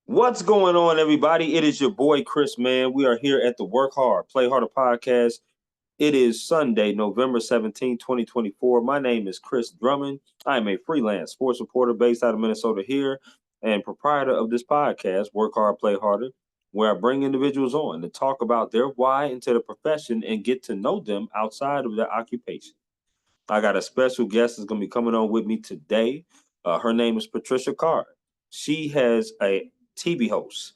What's going on, everybody? It is your boy Chris, man. We are here at the Work Hard, Play Harder podcast. It is Sunday, November 17th, 2024. My name is Chris Drummond. I am a freelance sports reporter based out of Minnesota here and proprietor of this podcast, Work Hard, Play Harder, where I bring individuals on to talk about their why into the profession and get to know them outside of their occupation. I got a special guest that's going to be coming on with me today. Her name is Patricia Kara. She has a TV host,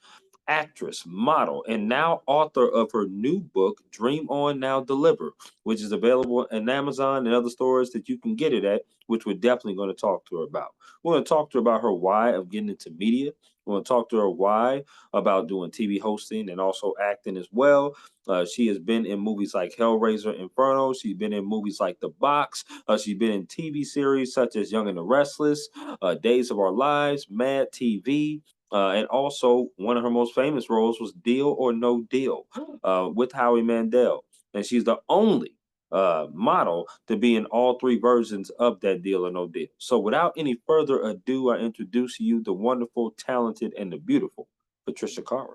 actress, model, and now author of her new book, Dream On Now Deliver, which is available on Amazon and other stores that you can get it at, which we're definitely going to talk to her about. We're going to talk to her about her why of getting into media. We're going to talk to her why about doing TV hosting and also acting as well. She has been in movies like Hellraiser, Inferno. She's been in movies like The Box. She's been in TV series such as Young and the Restless, Days of Our Lives, Mad TV. And also, one of her most famous roles was Deal or No Deal with Howie Mandel. And she's the only model to be in all three versions of that Deal or No Deal. So, without any further ado, I introduce you the wonderful, talented, and the beautiful Patricia Kara.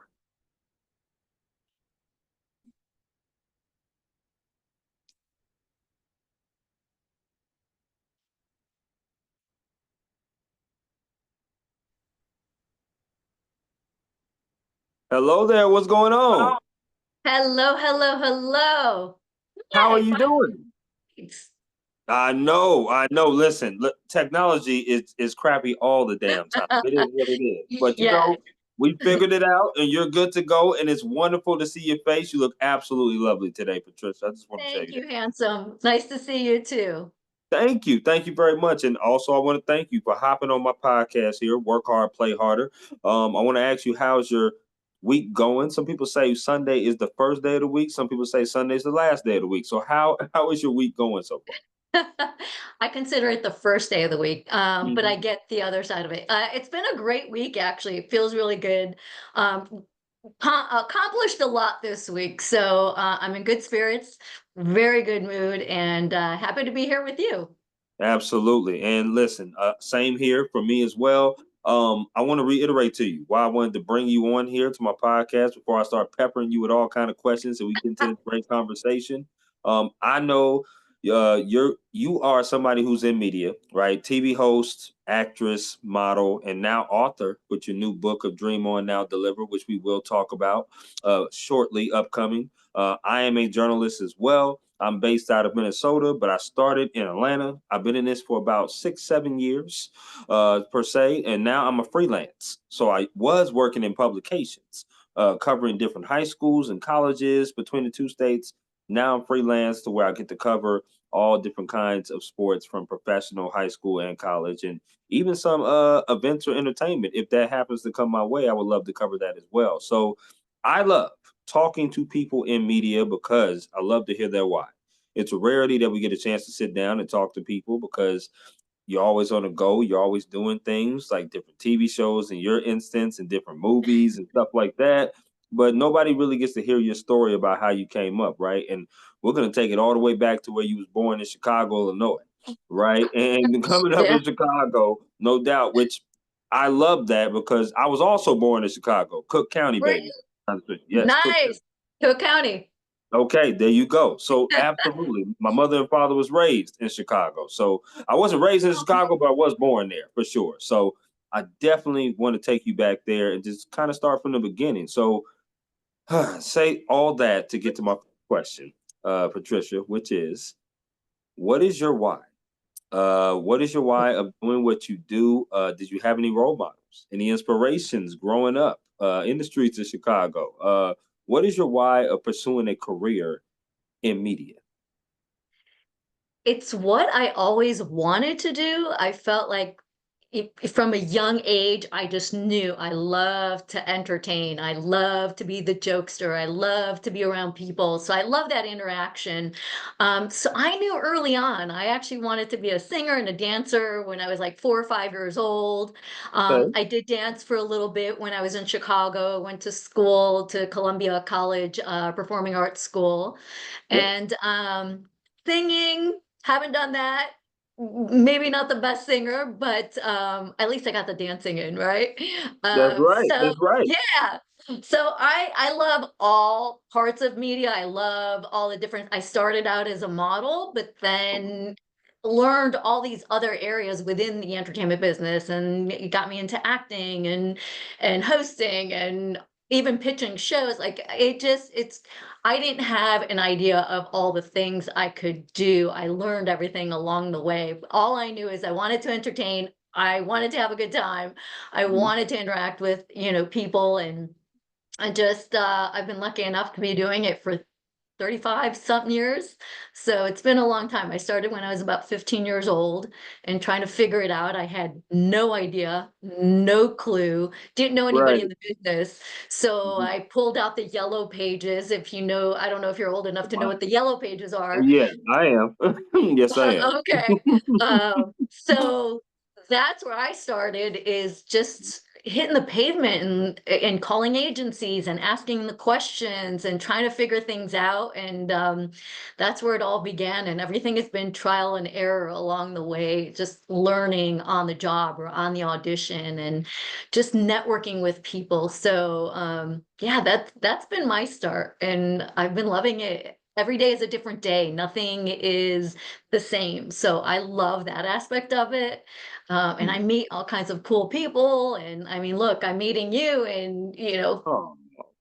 Hello there. What's going on? Hello, hello, hello. How are Yay, you finally. doing? I know, I know. Listen, look, technology is crappy all the damn time. It is what it is. But Yeah, we figured it out, and you're good to go. And it's wonderful to see your face. You look absolutely lovely today, Patricia. I just want to tell thank you you, that. handsome. Nice to see you too. Thank you very much. And also, I want to thank you for hopping on my podcast here. Work hard, play harder. I want to ask you, how's your week going? Some people say Sunday is the first day of the week. Some people say Sunday is the last day of the week. So how is your week going so far? I consider it the first day of the week, but I Mhm. get the other side of it. It's been a great week, actually. It feels really good. Accomplished a lot this week, so I'm in good spirits, very good mood, and happy to be here with you. Absolutely. And listen, same here for me as well. I want to reiterate to you why I wanted to bring you on here to my podcast before I start peppering you with all kind of questions and we get into this great conversation. I know you are somebody who's in media, right? TV host, actress, model, and now author with your new book of Dream On Now Deliver, which we will talk about shortly upcoming. I am a journalist as well. I'm based out of Minnesota, but I started in Atlanta. I've been in this for about 6, 7 years, per se, and now I'm a freelance. So I was working in publications, covering different high schools and colleges between the two states. Now I'm freelance to where I get to cover all different kinds of sports from professional, high school, and college, and even some events or entertainment. If that happens to come my way, I would love to cover that as well. So I love talking to people in media because I love to hear their why. It's a rarity that we get a chance to sit down and talk to people because you're always on the go. You're always doing things like different TV shows in your instance and different movies and stuff like that. But nobody really gets to hear your story about how you came up, right? And we're gonna take it all the way back to where you was born in Chicago, Illinois, right? And coming up Yeah, in Chicago, no doubt, which I love that because I was also born in Chicago, Cook County, were baby. you? Yes, Cook. Nice. Cook County. Okay, there you go. So absolutely, my mother and father was raised in Chicago. So I wasn't raised in Chicago, but I was born there for sure. So I definitely want to take you back there and just kind of start from the beginning. So say all that to get to my question, Patricia, which is, what is your why? What is your why of doing what you do? Did you have any role models, any inspirations growing up in the streets of Chicago? What is your why of pursuing a career in media? It's what I always wanted to do. I felt like from a young age, I just knew I love to entertain. I love to be the jokester. I love to be around people. So I love that interaction. So I knew early on, I actually wanted to be a singer and a dancer when I was like 4 or 5 years old. Okay. I did dance for a little bit when I was in Chicago, went to school to Columbia College, Performing Arts School. Yep. And singing, haven't done that. maybe not the best singer, but at least I got the dancing in, right? That's right. So That's right. yeah. So I love all parts of media. I love all the different. I started out as a model, but then learned all these other areas within the entertainment business, and it got me into acting and hosting and even pitching shows. Like it's I didn't have an idea of all the things I could do. I learned everything along the way. All I knew is I wanted to entertain. I wanted to have a good time. I Mhm. wanted to interact with, people, and I've been lucky enough to be doing it for 35 something years. So it's been a long time. I started when I was about 15 years old and trying to figure it out. I had no idea, no clue, didn't know anybody Right. in the business. So Mhm. I pulled out the yellow pages. If you know, I don't know if you're old enough to know what the yellow pages are. Yeah, I am. Yes, I am. Okay. So that's where I started, is just hitting the pavement and calling agencies and asking the questions and trying to figure things out. And that's where it all began. And everything has been trial and error along the way, just learning on the job or on the audition and just networking with people. So yeah, that's been my start, and I've been loving it. Every day is a different day. Nothing is the same. So I love that aspect of it. And I Mm. meet all kinds of cool people. And I mean, look, I'm meeting you, and Oh,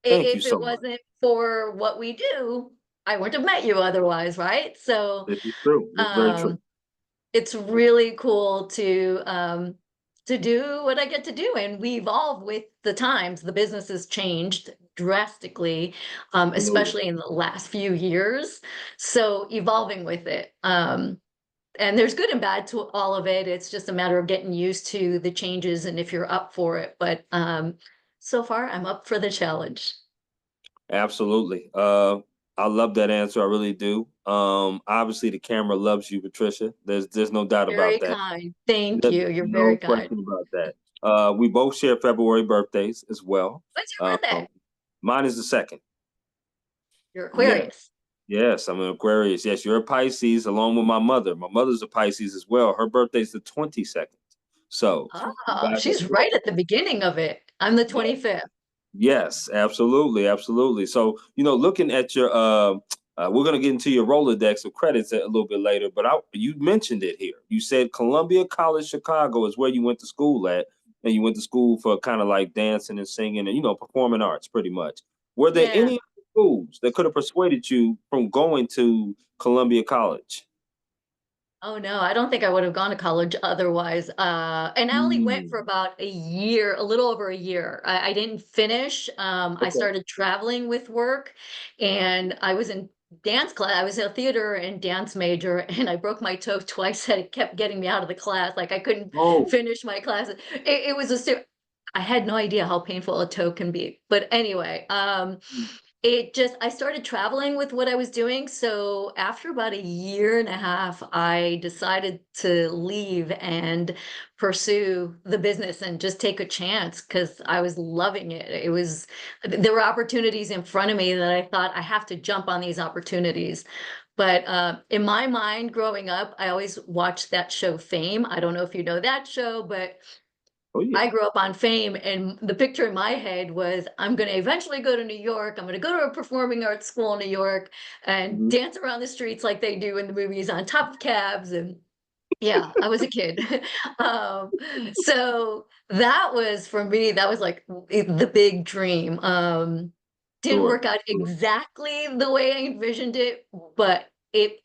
thank you if it so much. wasn't for what we do, I wouldn't have met you otherwise, right? So This is true. It's very true. um, it's really cool to do what I get to do, and we evolve with the times. The business has changed drastically, Absolutely. especially in the last few years. So evolving with it. And there's good and bad to all of it. It's just a matter of getting used to the changes and if you're up for it. But so far, I'm up for the challenge. Absolutely. I love that answer. I really do. Obviously the camera loves you, Patricia. There's no doubt about Very that. kind. Thank There's you. You're no very kind. question about that. We both share February birthdays as well. What's your Um, birthday? Mine is the second. You're Yeah. Aquarius. Yes, I'm an Aquarius. Yes, you're a Pisces along with my mother. My mother's a Pisces as well. Her birthday's the 22nd. So you Oh, guys are she's close. right at the beginning of it. I'm the Yeah. 25th. Yes, absolutely, absolutely. So, looking at your we're gonna get into your Rolodex of credits a little bit later, but you mentioned it here. You said Columbia College Chicago is where you went to school at, and you went to school for kind of like dancing and singing and performing arts pretty much. Were there Yeah. any schools that could have persuaded you from going to Columbia College? Oh no, I don't think I would have gone to college otherwise. And I only went for Mm, about a year, a little over a year. I didn't finish. I okay. started traveling with work, and I was in dance class. I was a theater and dance major, and I broke my toe twice, and it kept getting me out of the class. Like I couldn't Oh. finish my class. It was I had no idea how painful a toe can be. But anyway, I started traveling with what I was doing, so after about a year and a half, I decided to leave and pursue the business and just take a chance because I was loving it. There were opportunities in front of me that I thought, "I have to jump on these opportunities." But, in my mind growing up, I always watched that show Fame. I don't know if you know that show, but Oh I yeah. grew up on Fame, and the picture in my head was, I'm gonna eventually go to New York. I'm gonna go to a performing arts school in New York and Mhm. dance around the streets like they do in the movies on top of cabs. And yeah, I was a kid. um, so that was for me, that was like the big dream. Didn't Sure. work out Sure. exactly the way I envisioned it, but it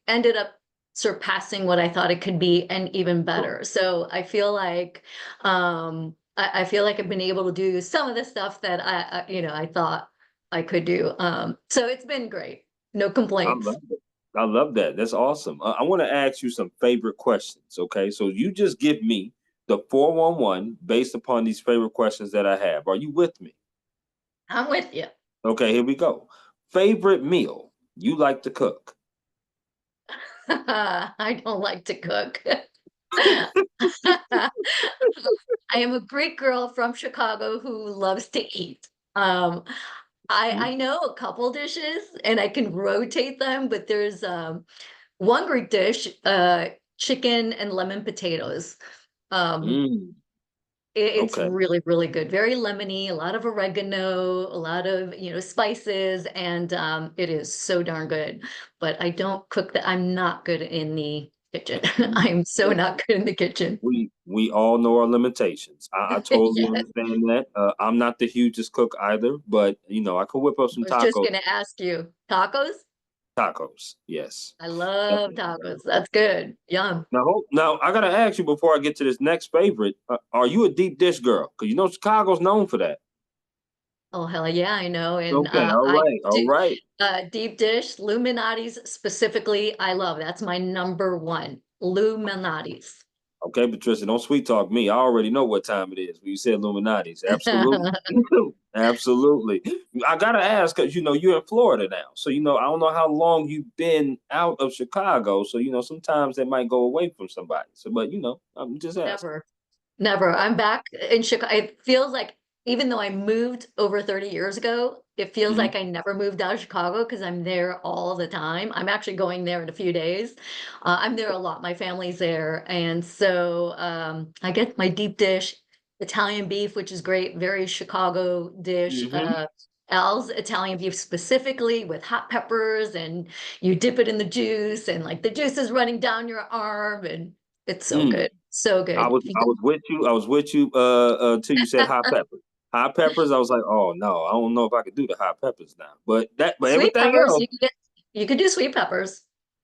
ended up surpassing what I thought it could be and even Sure. better. So I feel like I feel like I've been able to do some of the stuff that I thought I could do. So it's been great. No I complaints. love it. I love that. That's awesome. I want to ask you some favorite questions. Okay, so you just give me the 411 based upon these favorite questions that I have. Are you with me? I'm with you. Okay, here we go. Favorite meal you like to cook? I don't like to cook. I am a Greek girl from Chicago who loves to eat. Um, I Mhm. know a couple dishes and I can rotate them, but there's one Greek dish. chicken and lemon potatoes. Um, Mm, it's okay. really, really good. Very lemony, a lot of oregano, a lot of, spices, and it is so darn good. But I don't cook that. I'm not good in the kitchen. Mm, I'm so not good in the kitchen. we all know our limitations. I totally Yes. understand that. I'm not the hugest cook either, but I could whip up some I was just tacos. gonna ask you, tacos? Tacos, yes. I love Definitely. tacos. That's good. Yum. Now I gotta ask you before I get to this next favorite. Are you a deep dish girl? Because Chicago's known for that. Oh, hell yeah, I know. And Okay, all I right, all do right. deep dish, Luminati's specifically, I love. That's my number one. Luminati's. Okay, Patricia, don't sweet talk me. I already know what time it is when you said Illuminati's. Absolutely. Absolutely. I gotta ask because you're in Florida now. So I don't know how long you've been out of Chicago. So sometimes that might go away from somebody. So but I'm just asking. Never. Never. I'm back in Chicago. It feels like, even though I moved over 30 years ago, it feels Mhm. like I never moved out of Chicago because I'm there all the time. I'm actually going there in a few days. I'm there a lot. My family's there. And so I get my deep dish, Italian beef, which is great, very Chicago dish. Mhm. Al's Italian beef specifically with hot peppers, and you dip it in the juice, and like the juice is running down your arm, and it's so Mm. good. So I good. was I was with you. I was with you till you said hot peppers. Hot peppers, I was like, oh no, I don't know if I could do the hot peppers now. But Sweet everything peppers, else, you could do sweet peppers.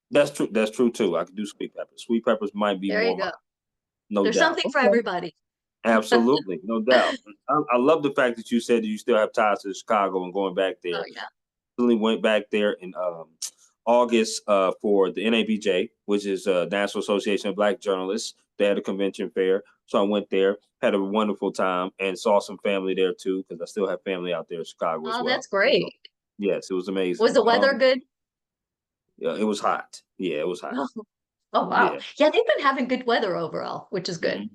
that's true. That's true too. I could do sweet peppers. Sweet peppers might be There more you mine, go. no There's doubt. something for Okay. everybody. Oh Absolutely, no doubt. I love the fact that you said that you still have ties to Chicago and going back there. yeah. Recently went back there in August for the NABJ, which is National Association of Black Journalists. They had a convention fair, so I went there, had a wonderful time, and saw some family there too because I still have family out there in Chicago as Oh, well. that's great. Yes, it was Was amazing. the weather good? Yeah, it was hot. Yeah, it was hot. Oh, oh wow. Yeah, Yeah, they've been having good weather overall, which is good.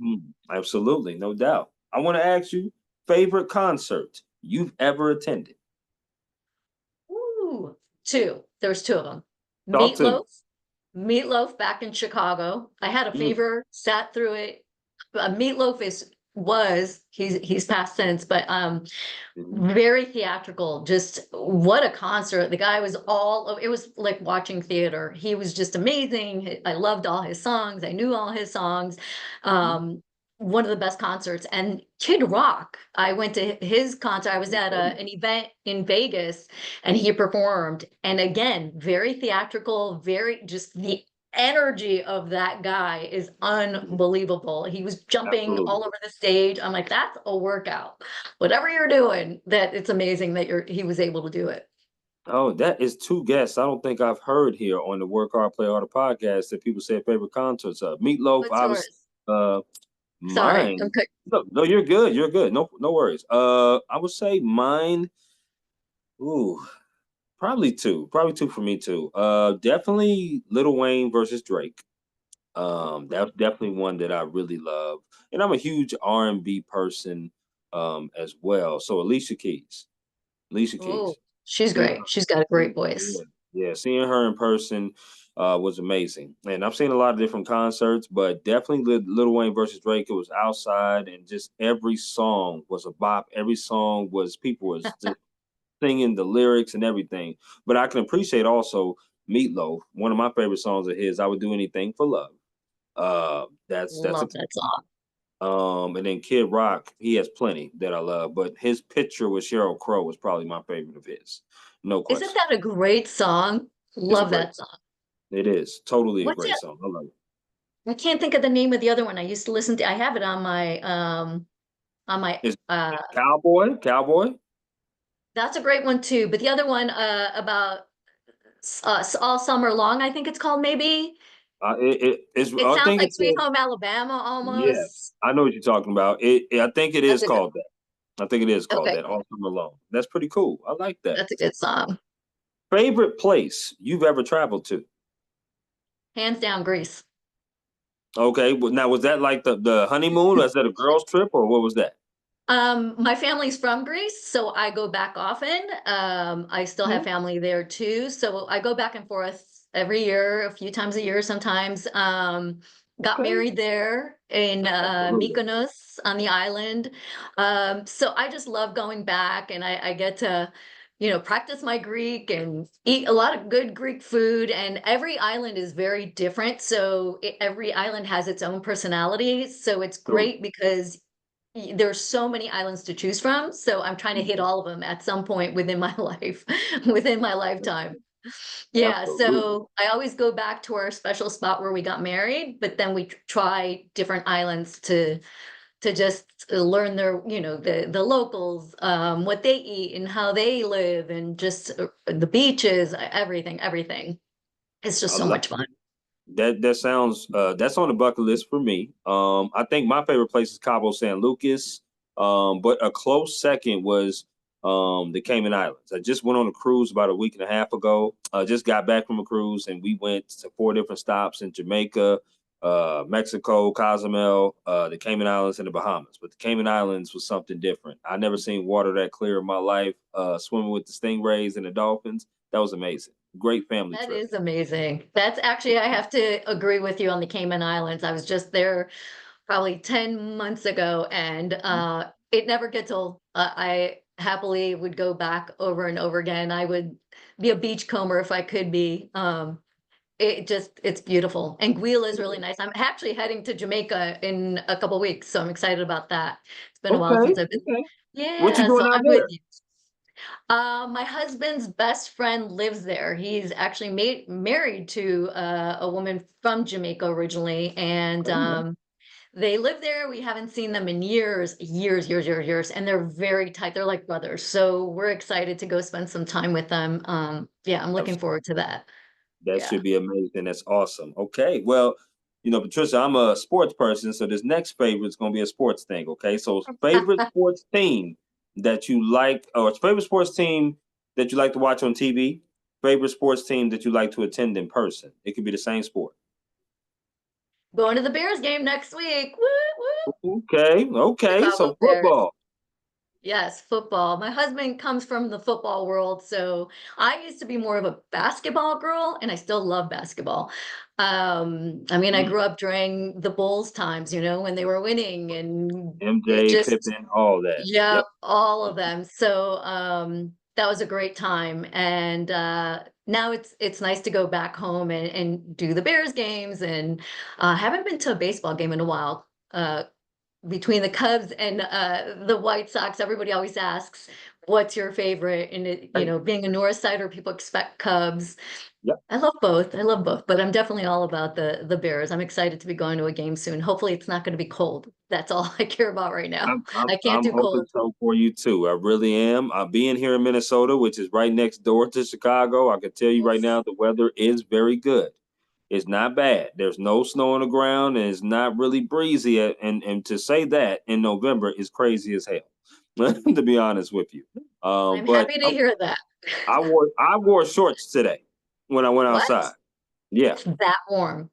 absolutely, no doubt. I want to ask you favorite concert you've ever attended. Ooh, two. There's two of them. Talk to me. Meatloaf. Meatloaf back in Chicago. I had a Mm, fever, sat through it. Meatloaf he's passed since, but mhm, very theatrical. Just what a concert. The guy was it was like watching theater. He was just amazing. I loved all his songs. I knew all his songs. mhm. Um, one of the best concerts. And Kid Rock, I went to his concert. I was at an event in Vegas and he performed. And again, very theatrical, very just the energy of that guy is unbelievable. He was jumping Absolutely. all over the stage. I'm like, that's a workout. Whatever you're doing, that it's amazing that he was able to do it. Oh, that is two guests I don't think I've heard here on the Work Hard, Play Harder podcast that people say favorite concerts of. Meatloaf, What's obviously, yours? uh, Sorry, mine. No, no, you're good. You're good. No, no worries. I would say mine. Ooh, probably two for me too. Definitely Lil Wayne versus Drake. That's definitely one that I really love, and I'm a huge R&B person, as well. So Alicia oh, Keys. she's Seeing great. She's got a her, great voice. yeah, yeah, seeing her in person was amazing. And I've seen a lot of different concerts, but definitely Lil Wayne versus Drake. It was outside, and just every song was a bop. Every song was people was just singing the lyrics and everything. But I can appreciate also Meatloaf. One of my favorite songs of his, "I Would Do Anything for Love." That's a Love that song. and then Kid Rock, he has plenty that I love, but his picture with Sheryl Crow was probably my favorite of his. No Isn't question. that a great song? It's a Love great that song. song. It is totally a What's great it? song. I love it. I can't think of the name of the other one. I used to listen to. I have it on my It's Cowboy, Cowboy. that's a great one too. But the other one about all summer long, I think it's called maybe. It's. It I sounds think like it's Sweet called. Home Alabama Yes, almost. I know what you're talking about. I think it That's is a good called that. I think it is called okay. that. All Summer Long. That's pretty cool. I like that. That's a good song. Favorite place you've ever traveled to? Hands down, Grease. Okay, well, now was that like the honeymoon? Or was that a girls' trip, or what was that? My family's from Greece, so I go back often. I still have Mhm. family there too, so I go back and forth every year, a few times a year sometimes. Got Okay. married there in Absolutely. Mykonos on the island. So I just love going back, and I get to, practice my Greek and eat a lot of good Greek food. And every island is very different. So every island has its own personality. So it's True. great because there's so many islands to choose from. So I'm trying to hit Mhm. all of them at some point within my life, within my lifetime. Yeah, Absolutely. so I always go back to our special spot where we got married, but then we try different islands to just learn their, the locals, what they eat and how they live, and just the beaches, everything, everything. It's just I so love much fun. that sounds that's on the bucket list for me. I think my favorite place is Cabo San Lucas. But a close second was the Cayman Islands. I just went on a cruise about a week and a half ago. Just got back from a cruise and we went to 4 different stops in Jamaica, Mexico, Cozumel, the Cayman Islands, and the Bahamas. But the Cayman Islands was something different. I never seen water that clear in my life. Swimming with the stingrays and the dolphins, that was amazing. Great family That trip. is amazing. That's actually, I have to agree with you on the Cayman Islands. I was just there probably 10 months ago, and it never gets old. I happily would go back over and over again. I would be a beachcomber if I could be. It's beautiful. And Anguilla is really nice. I'm actually heading to Jamaica in a couple weeks, so I'm excited about that. It's been a while Okay, since I've been. okay. What you Yeah, so doing out I'm with there? you. My husband's best friend lives there. He's actually married to a woman from Jamaica originally, and Okay, nice. they live there. We haven't seen them in years, years, years, years, years, and they're very tight. They're like brothers. So we're excited to go spend some time with them. Yeah, I'm looking That's- forward to that. That Yeah. should be amazing. That's awesome. Okay, well, Patricia, I'm a sports person, so this next favorite is going to be a sports thing. Okay, so favorite sports team that you like, or favorite sports team that you like to watch on TV, favorite sports team that you like to attend in person. It could be the same sport. Going to the Bears game next week. Woo, woo. Okay, okay, Chicago so Bears. football. Yes, football. My husband comes from the football world, so I used to be more of a basketball girl, and I still love basketball. I mean, I Mm. grew up during the Bulls times, when they were winning, and it MJ, just, Pippen, all that. yeah, Yep. all of them. So, that was a great time, and now it's nice to go back home and do the Bears games, and haven't been to a baseball game in a while. Between the Cubs and the White Sox, everybody always asks, "What's your favorite?" And Hey, being a North Sider, people expect Cubs. yep. I love both. I love both, but I'm definitely all about the Bears. I'm excited to be going to a game soon. Hopefully, it's not going to be cold. That's all I care about right now. I'm I'm I can't I'm do hoping cold. so for you too. I really am. Being here in Minnesota, which is right next door to Chicago, I can tell you right Yes. now the weather is very good. It's not bad. There's no snow on the ground, and it's not really breezy. And to say that in November is crazy as hell. To be honest with you, I'm but happy to hear that. I wore shorts today when I went What? outside. Yeah, It's that warm.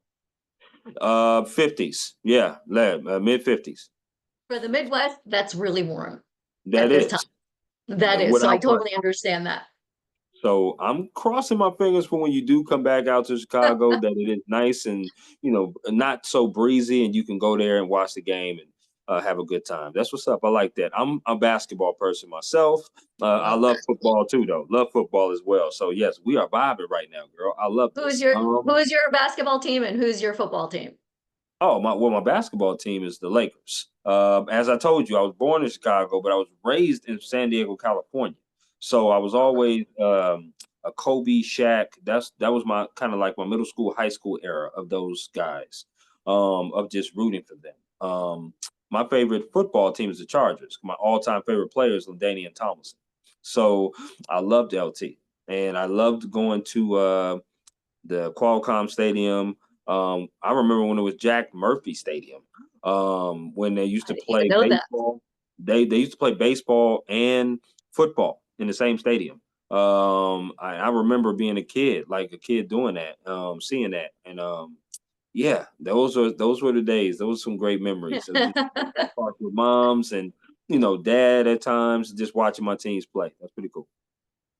50s. Yeah, mid 50s. For the Midwest, that's really warm at That this time. is That is. So I without totally understand that. So I'm crossing my fingers for when you do come back out to Chicago that it is nice and not so breezy, and you can go there and watch the game and have a good time. That's what's up. I like that. I'm a basketball person myself. I Love love basketball. football too, though. Love football as well. So yes, we are vibing right now, girl. I love Who's this. your who's your basketball team and who's your football team? Oh, my basketball team is the Lakers. As I told you, I was born in Chicago, but I was raised in San Diego, California. So I was always a Kobe, Shaq. That was my kind of like my middle school, high school era of those guys, of just rooting for them. My favorite football team is the Chargers. My all-time favorite player is LaDainian Tomlinson. So I loved LT, and I loved going to the Qualcomm Stadium. I remember when it was Jack Murphy Stadium, when they used I to didn't even play know that. baseball. They used to play baseball and football in the same stadium. I remember being a kid, like a kid doing that, seeing that, and yeah, those were the days. Those were some great memories of just park with moms and dad at times, just watching my teams play. That's pretty cool.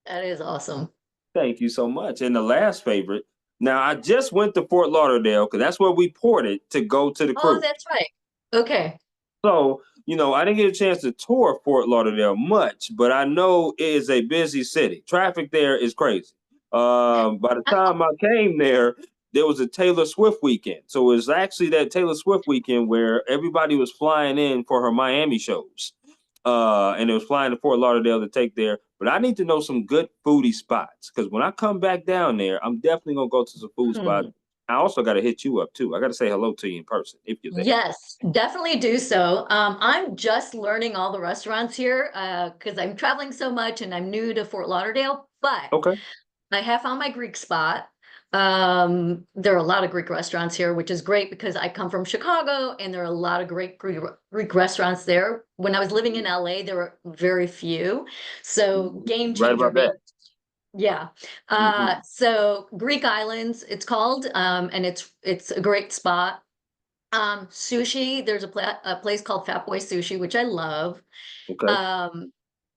That is awesome. Thank you so much. And the last favorite, Now I just went to Fort Lauderdale because that's where we ported to go to the Oh, cruise. that's right. Okay. So, I didn't get a chance to tour Fort Lauderdale much, but I know it is a busy city. Traffic there is crazy. By the time I came there was a Taylor Swift weekend. So it was actually that Taylor Swift weekend where everybody was flying in for her Miami shows. And it was flying to Fort Lauderdale to take there. But I need to know some good foodie spots because when I come back down there, I'm definitely gonna go to some food spots. Mhm. I also got to hit you up too. I got to say hello to you in person if you're there. Yes, definitely do so. I'm just learning all the restaurants here because I'm traveling so much and I'm new to Fort Lauderdale, but Okay. I have found my Greek spot. There are a lot of Greek restaurants here, which is great because I come from Chicago and there are a lot of great Greek restaurants there. When I was living in LA, there were very few. So game Right changer about being, that. yeah. Hmm. So Greek Islands, it's called, and it's a great spot. Sushi, there's a place called Fat Boy Sushi, which I love. Okay. Um,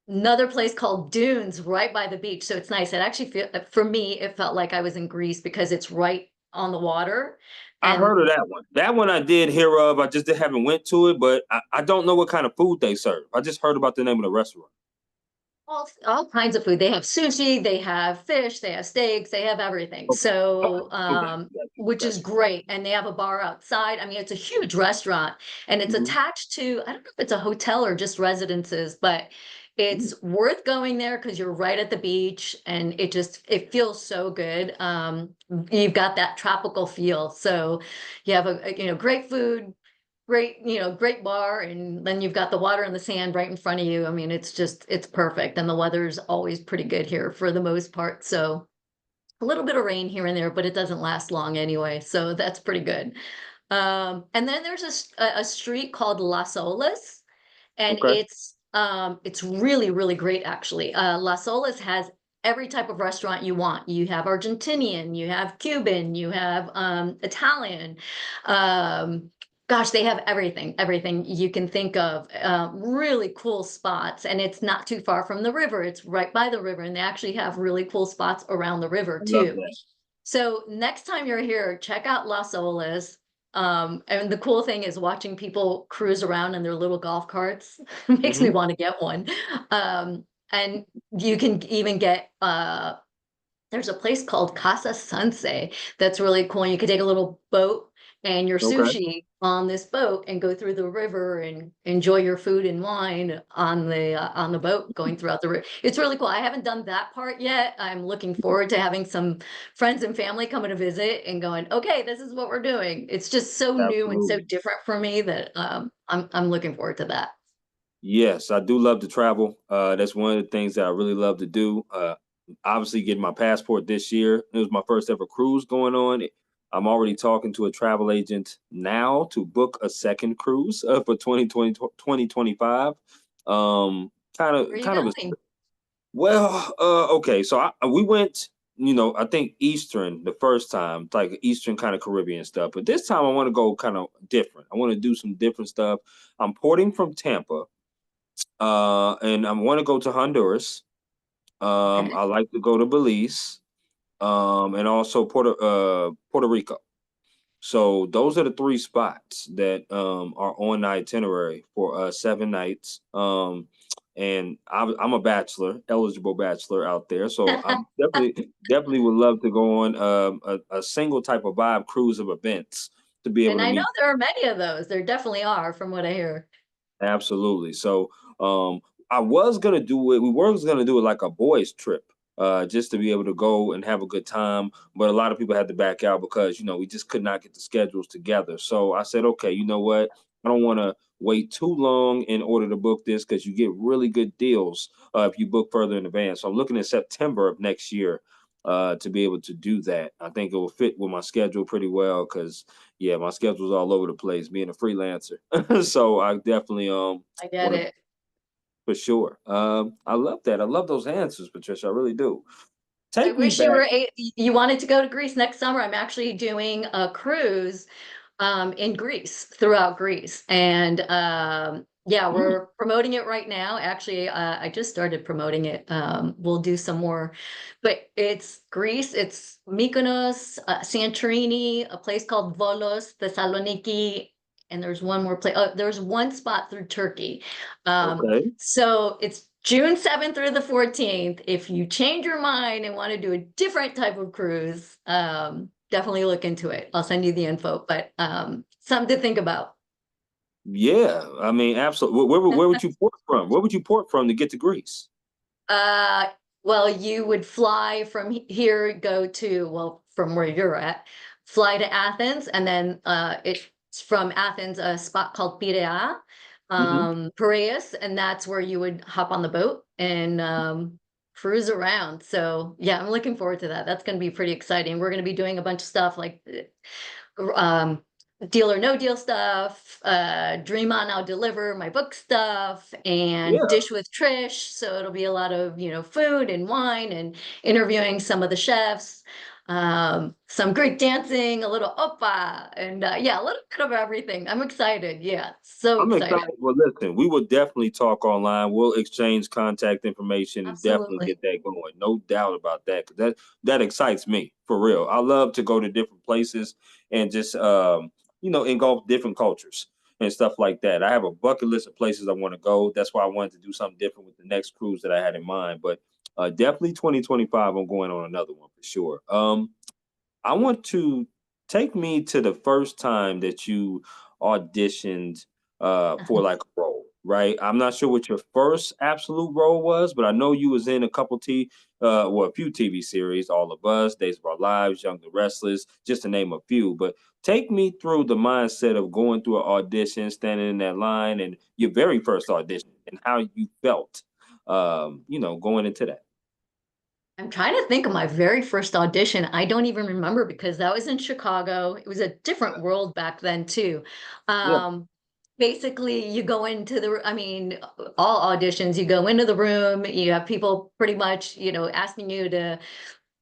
Another place called Dunes right by the beach. So it's nice. It actually feel for me, it felt like I was in Greece because it's right on the water. I And heard of that one. That one I did hear of. I just haven't went to it, but I don't know what kind of food they serve. I just heard about the name of the restaurant. all kinds of food. They have sushi, they have fish, they have steaks, they have everything. Okay. Okay. So, Okay. Got you. which is Got you. great. And they have a bar outside. I mean, it's a huge restaurant and it's Hmm. attached to, I don't know if it's a hotel or just residences, but it's worth going there because you're right at the beach and it feels so good. You've got that tropical feel. So you have great food, great, great bar, and then you've got the water and the sand right in front of you. I mean, it's perfect. And the weather's always pretty good here for the most part. So a little bit of rain here and there, but it doesn't last long anyway. So that's pretty good. And then there's a street called Las Olas, and Okay. it's really, really great actually. Las Olas has every type of restaurant you want. You have Argentinian, you have Cuban, you have Italian. Um, Gosh, they have everything you can think of. Really cool spots, and it's not too far from the river. It's right by the river, and they actually have really cool spots around the river I love too. that. So next time you're here, check out Las Olas. And the cool thing is watching people cruise around in their little golf carts makes me Hmm. want to get one. And you can even get there's a place called Casa Sanse that's really cool. And you could take a little boat and your Okay. sushi on this boat and go through the river and enjoy your food and wine on the boat going throughout the river. It's really cool. I haven't done that part yet. I'm looking forward to having some friends and family coming to visit and going, okay, this is what we're doing. It's just so new and so Absolutely. different for me that I'm looking forward to that. Yes, I do love to travel. That's one of the things that I really love to do. Obviously, getting my passport this year. It was my first ever cruise going on. I'm already talking to a travel agent now to book a second cruise for 2020 2025. Kind Where of, are you kind of a going? well. Okay, so we went. I think Eastern the first time, like Eastern kind of Caribbean stuff. But this time, I want to go kind of different. I want to do some different stuff. I'm porting from Tampa. And I want to go to Honduras. Okay. I like to go to Belize, and also Puerto Rico. So those are the three spots that are on the itinerary for 7 nights. And I'm a bachelor, eligible bachelor out there, so I'm definitely would love to go on a single type of vibe cruise of events to be able And to I know meet. there are many of those. There definitely are, from what I hear. Absolutely. So I was gonna do it. We were gonna do it like a boys trip, just to be able to go and have a good time. But a lot of people had to back out because we just could not get the schedules together. So I said, okay, you know what? I don't want to wait too long in order to book this because you get really good deals if you book further in advance. So I'm looking at September of next year to be able to do that. I think it will fit with my schedule pretty well because yeah, my schedule's all over the place being a freelancer. So I definitely I get want to it. for sure. I love that. I love those answers, Patricia. I really do. I Take me wish you back. were you wanted to go to Greece next summer. I'm actually doing a cruise in Greece, throughout Greece. And Yeah, Mm, we're promoting it right now. Actually, I just started promoting it. We'll do some more, but it's Greece, it's Mykonos, Santorini, a place called Volos, Thessaloniki, and there's one more place. Oh, there's one spot through Turkey. okay. So it's June 7th through the 14th. If you change your mind and want to do a different type of cruise, definitely look into it. I'll send you the info, but something to think about. Yeah, I mean, absolutely. Where would you port from? Where would you port from to get to Greece? Uh, well, you would fly from here, go to, well, from where you're at, fly to Athens, and then it's from Athens, a spot called Hmm. Piraeus, and that's where you would hop on the boat and cruise around. So yeah, I'm looking forward to that. That's going to be pretty exciting. We're going to be doing a bunch of stuff like um, Deal or No Deal stuff, Dream On, I'll Deliver, my book stuff, and Yeah. Dish with Trish. So it'll be a lot of, food and wine and interviewing some of the chefs, some Greek dancing, a little opera, and yeah, a little bit of everything. I'm excited. Yeah, so I'm excited. excited. Well, listen, we will definitely talk online. We'll exchange contact information and definitely Absolutely. get that going. No doubt about that. 'Cause that excites me for real. I love to go to different places and just engulf different cultures and stuff like that. I have a bucket list of places I want to go. That's why I wanted to do something different with the next cruise that I had in mind. But definitely 2025, I'm going on another one for sure. I want to take me to the first time that you auditioned for like a role, right? I'm not sure what your first absolute role was, but I know you was in a couple a few TV series, All of Us, Days of Our Lives, Young the Restless, just to name a few. But take me through the mindset of going through an audition, standing in that line, and your very first audition, and how you felt, going into that. I'm trying to think of my very first audition. I don't even remember because that was in Chicago. It was a different world back then too. Yeah. Um, Basically, you go into I mean, all auditions, you go into the room, you have people pretty much, asking you to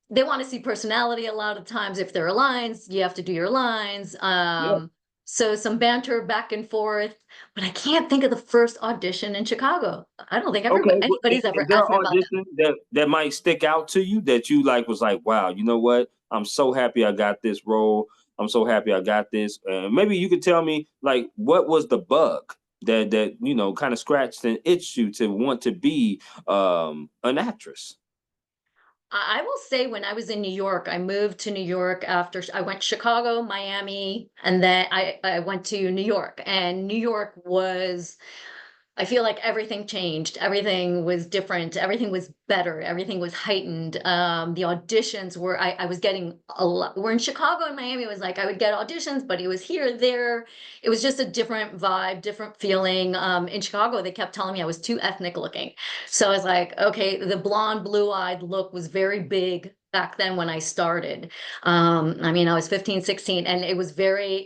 they want to see personality a lot of times. If there are lines, you have to do your lines. Yeah. So some banter back and forth. But I can't think of the first audition in Chicago. I don't think Okay, well, anybody's is ever there an asked me about that. audition that might stick out to you that you like was like, wow, you know what? I'm so happy I got this role. I'm so happy I got this. Maybe you could tell me like what was the bug that kind of scratched and itched you to want to be an actress. I will say when I was in New York, I moved to New York after I went Chicago, Miami, and then I went to New York. And New York was I feel like everything changed. Everything was different. Everything was better. Everything was heightened. The auditions were, I was getting a lot. We're in Chicago and Miami. It was like I would get auditions, but it was here, there. It was just a different vibe, different feeling. In Chicago, they kept telling me I was too ethnic looking. So I was like, okay, the blonde, blue eyed look was very big back then when I started. I mean, I was 15, 16, and it was very,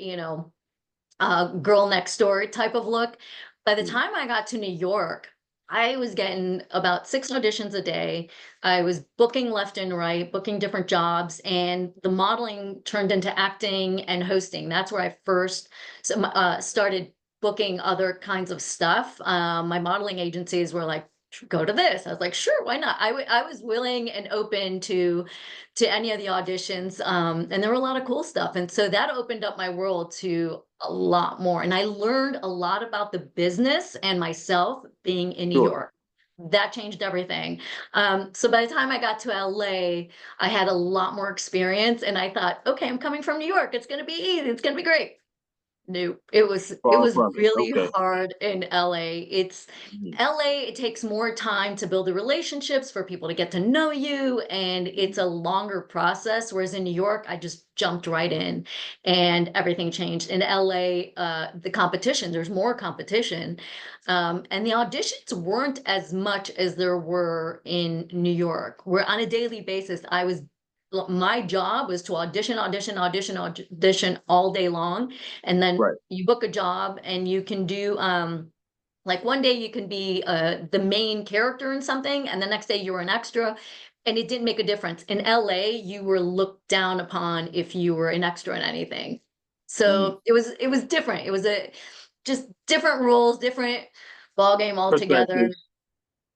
girl next door type of look. By the Mm, time I got to New York, I was getting about 6 auditions a day. I was booking left and right, booking different jobs, and the modeling turned into acting and hosting. That's where I first started booking other kinds of stuff. My modeling agencies were like, go to this. I was like, sure, why not? I was willing and open to any of the auditions, and there were a lot of cool stuff, and so that opened up my world to a lot more, and I learned a lot about the business and myself being in New sure. York. That changed everything. So by the time I got to LA, I had a lot more experience, and I thought, okay, I'm coming from New York. It's going to be easy. It's going to be great. No, it Far was from it. really Okay. hard in LA. It's Mhm. LA, it takes more time to build the relationships for people to get to know you, and it's a longer process. Whereas in New York, I just jumped right in and everything changed. In LA, the competition, there's more competition. And the auditions weren't as much as there were in New York, where on a daily basis, my job was to audition, audition, audition, audition all day long, and then Right. you book a job and you can do like one day you can be the main character in something, and the next day you were an extra, and it didn't make a difference. In LA, you were looked down upon if you were an extra in anything. Mm, So it was different. just different rules, different ball game altogether. Perspective.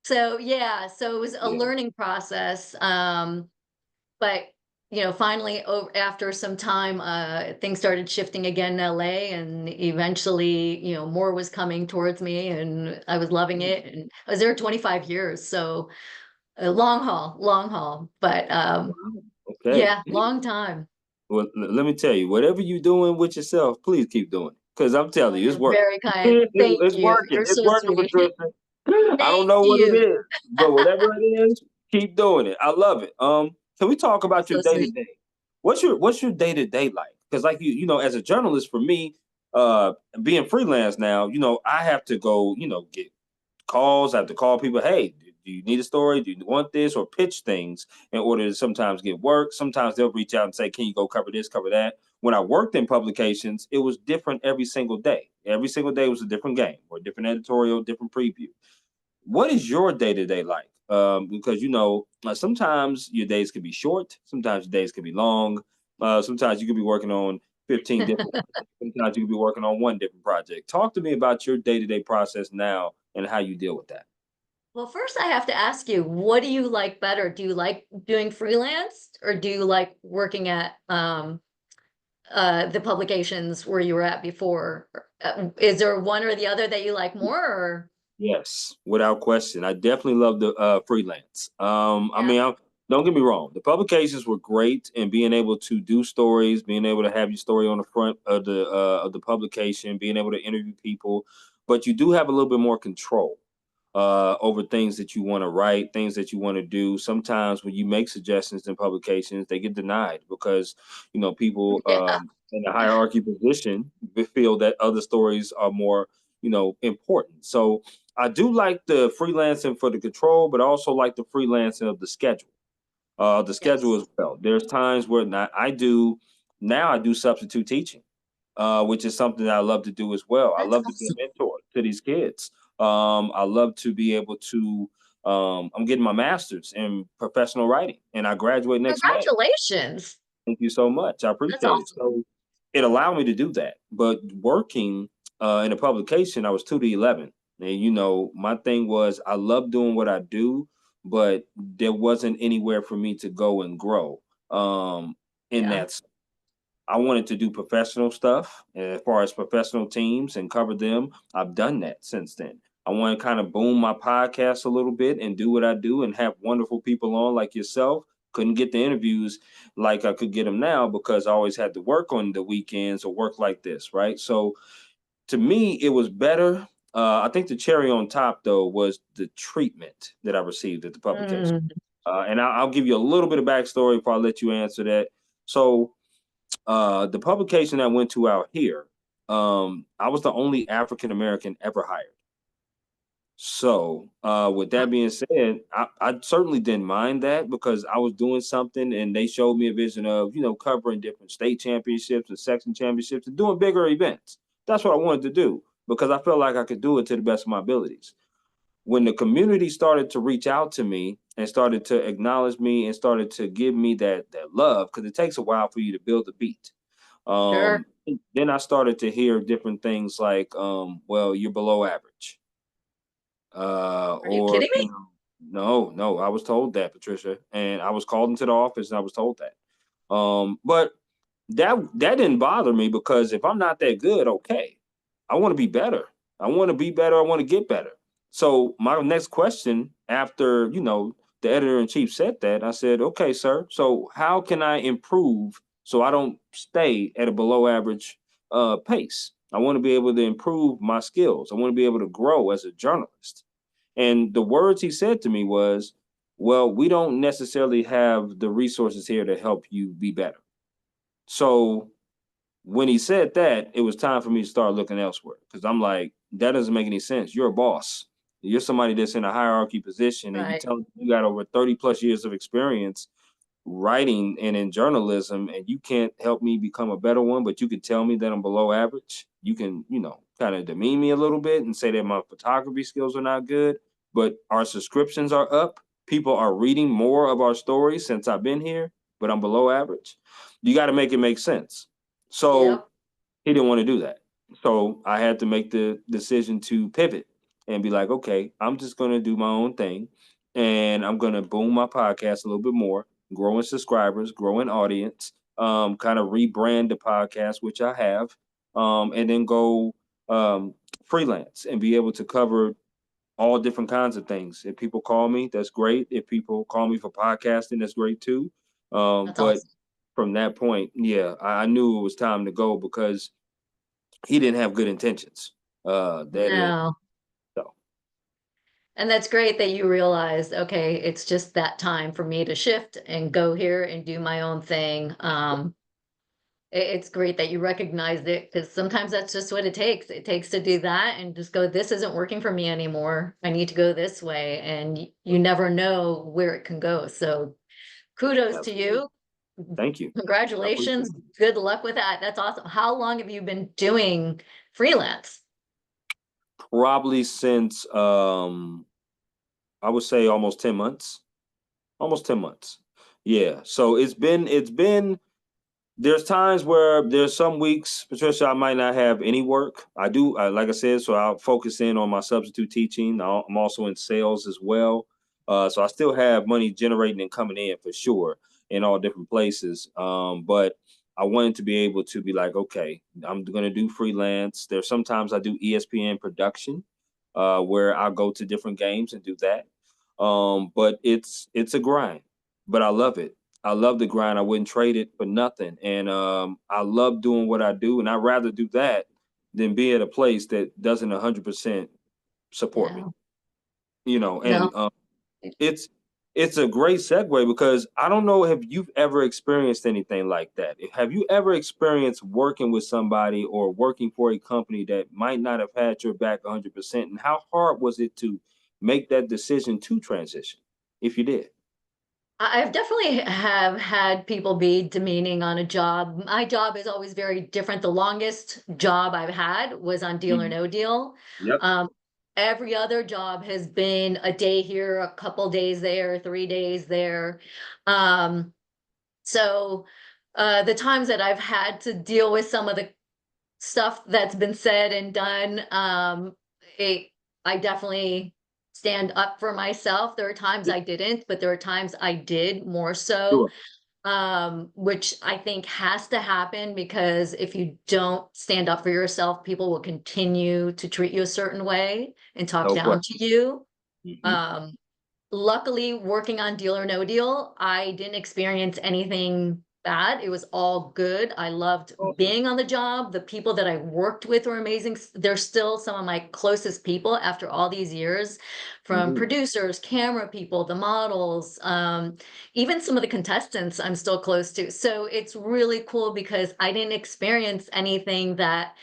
So yeah, so it was a Yeah. learning process. But finally, after some time, things started shifting again in LA, and eventually, more was coming towards me, and I was loving it. And I was there 25 years, so a long haul. But Okay. yeah, long time. Well, let me tell you, whatever you're doing with yourself, please keep doing it. Because I'm telling Oh, you, it's you're working. very kind. Thank It's you. working. You're It's so working, sweet. Patricia. I don't Thank know what it you. is, but whatever it is, keep doing it. I love it. Can we talk You're about your so day to sweet. day? What's your day to day like? Because like as a journalist, for me, being freelance now, I have to go, get calls. I have to call people. Hey, do you need a story? Do you want this? Or pitch things in order to sometimes get work. Sometimes they'll reach out and say, can you go cover this, cover that? When I worked in publications, it was different every single day. Every single day was a different game or a different editorial, different preview. What is your day to day like? Because sometimes your days can be short, sometimes your days can be long. Sometimes you could be working on 15 different projects. Sometimes you could be working on one different project. Talk to me about your day to day process now and how you deal with that. Well, first I have to ask you, what do you like better? Do you like doing freelance, or do you like working at the publications where you were at before? Is there one or the other that you like more, or Yes, without question. I definitely love the freelance. yeah, Don't get me wrong. The publications were great, and being able to do stories, being able to have your story on the front of the publication, being able to interview people, but you do have a little bit more control over things that you want to write, things that you want to do. Sometimes when you make suggestions in publications, they get denied because people yeah, in the hierarchy position feel that other stories are more important. So I do like the freelancing for the control, but I also like the freelancing of the schedule. The schedule yes, as well. There's times where not, I do substitute teaching, which is something that I love to do as well. I that's love to be awesome. a mentor to these kids. I love to be able to. I'm getting my master's in professional writing, and I graduate next May. Congratulations. Thank you so much. I That's appreciate it. awesome. So it allowed me to do that. But working in a publication, I was 2 to 11. And my thing was I love doing what I do, but there wasn't anywhere for me to go and grow. In Yeah, that I wanted to do professional stuff as far as professional teams and cover them. I've done that since then. I want to kind of boom my podcast a little bit and do what I do and have wonderful people on like yourself. Couldn't get the interviews like I could get them now because I always had to work on the weekends or work like this, right? So to me, it was better. I think the cherry on top, though, was the treatment that I received at the publication. mm, And I'll give you a little bit of backstory before I let you answer that. So the publication I went to out here, I was the only African American ever hired. So, with that being said, I certainly didn't mind that because I was doing something and they showed me a vision of, covering different state championships and section championships and doing bigger events. That's what I wanted to do because I felt like I could do it to the best of my abilities. When the community started to reach out to me and started to acknowledge me and started to give me that love, because it takes a while for you to build a beat. sure. Um, then I started to hear different things like, well, you're below average. Are you Or kidding me? no, I was told that, Patricia, and I was called into the office and I was told that. But that didn't bother me because if I'm not that good, okay, I want to be better. I want to be better. I want to get better. So my next question after the editor in chief said that, I said, okay, sir. So how can I improve so I don't stay at a below average pace? I want to be able to improve my skills. I want to be able to grow as a journalist. And the words he said to me was, well, we don't necessarily have the resources here to help you be better. So when he said that, it was time for me to start looking elsewhere because I'm like, that doesn't make any sense. You're a boss. You're somebody that's in a hierarchy position, and you Right. tell you got over 30 plus years of experience writing and in journalism, and you can't help me become a better one, but you can tell me that I'm below average. You can, kind of demean me a little bit and say that my photography skills are not good, but our subscriptions are up. People are reading more of our stories since I've been here, but I'm below average. You got to make it make sense. So Yep. he didn't want to do that. So I had to make the decision to pivot and be like, okay, I'm just going to do my own thing and I'm going to boom my podcast a little bit more, growing subscribers, growing audience, kind of rebrand the podcast, which I have, and then go um, freelance and be able to cover all different kinds of things. If people call me, that's great. If people call me for podcasting, that's great too. That's But awesome. from that point, yeah, I knew it was time to go because he didn't have good intentions. That is No. so. And that's great that you realized, okay, it's just that time for me to shift and go here and do my own thing. It's great that you recognized it because sometimes that's just what it takes. It takes to do that and just go, this isn't working for me anymore. I need to go this way. And you never know where it can go. So kudos to Absolutely. you. Thank you. I appreciate Congratulations. it. Good luck with that. That's awesome. How long have you been doing freelance? Probably since I would say almost 10 months. Almost 10 months. Yeah. So it's been there's times where there's some weeks, Patricia, I might not have any work. I do, like I said, so I'll focus in on my substitute teaching. I'm also in sales as well. So I still have money generating and coming in for sure in all different places. But I wanted to be able to be like, okay, I'm going to do freelance. There's sometimes I do ESPN production, where I go to different games and do that. But it's a grind, but I love it. I love the grind. I wouldn't trade it for nothing. And I love doing what I do. And I'd rather do that than be at a place that doesn't 100% support me. Yeah. You know, No. and it's it's a great segue because I don't know if you've ever experienced anything like that. Have you ever experienced working with somebody or working for a company that might not have had your back 100%? And how hard was it to make that decision to transition, if you did? I've definitely have had people be demeaning on a job. My job is always very different. The longest job I've had was on Deal or Mhm. No Deal. Yep. Um, every other job has been a day here, a couple days there, 3 days there. Um, so the times that I've had to deal with some of the stuff that's been said and done, it I definitely stand up for myself. There are times Yep. I didn't, but there are times I did more so, Sure. which I think has to happen because if you don't stand up for yourself, people will continue to treat you a certain way and talk No down question. to you. Hmm. Um, Luckily, working on Deal or No Deal, I didn't experience anything bad. It was all good. I loved Awesome. being on the job. The people that I worked with were amazing. They're still some of my closest people after all these years, from Hmm. producers, camera people, the models, even some of the contestants I'm still close to. So it's really cool because I didn't experience anything that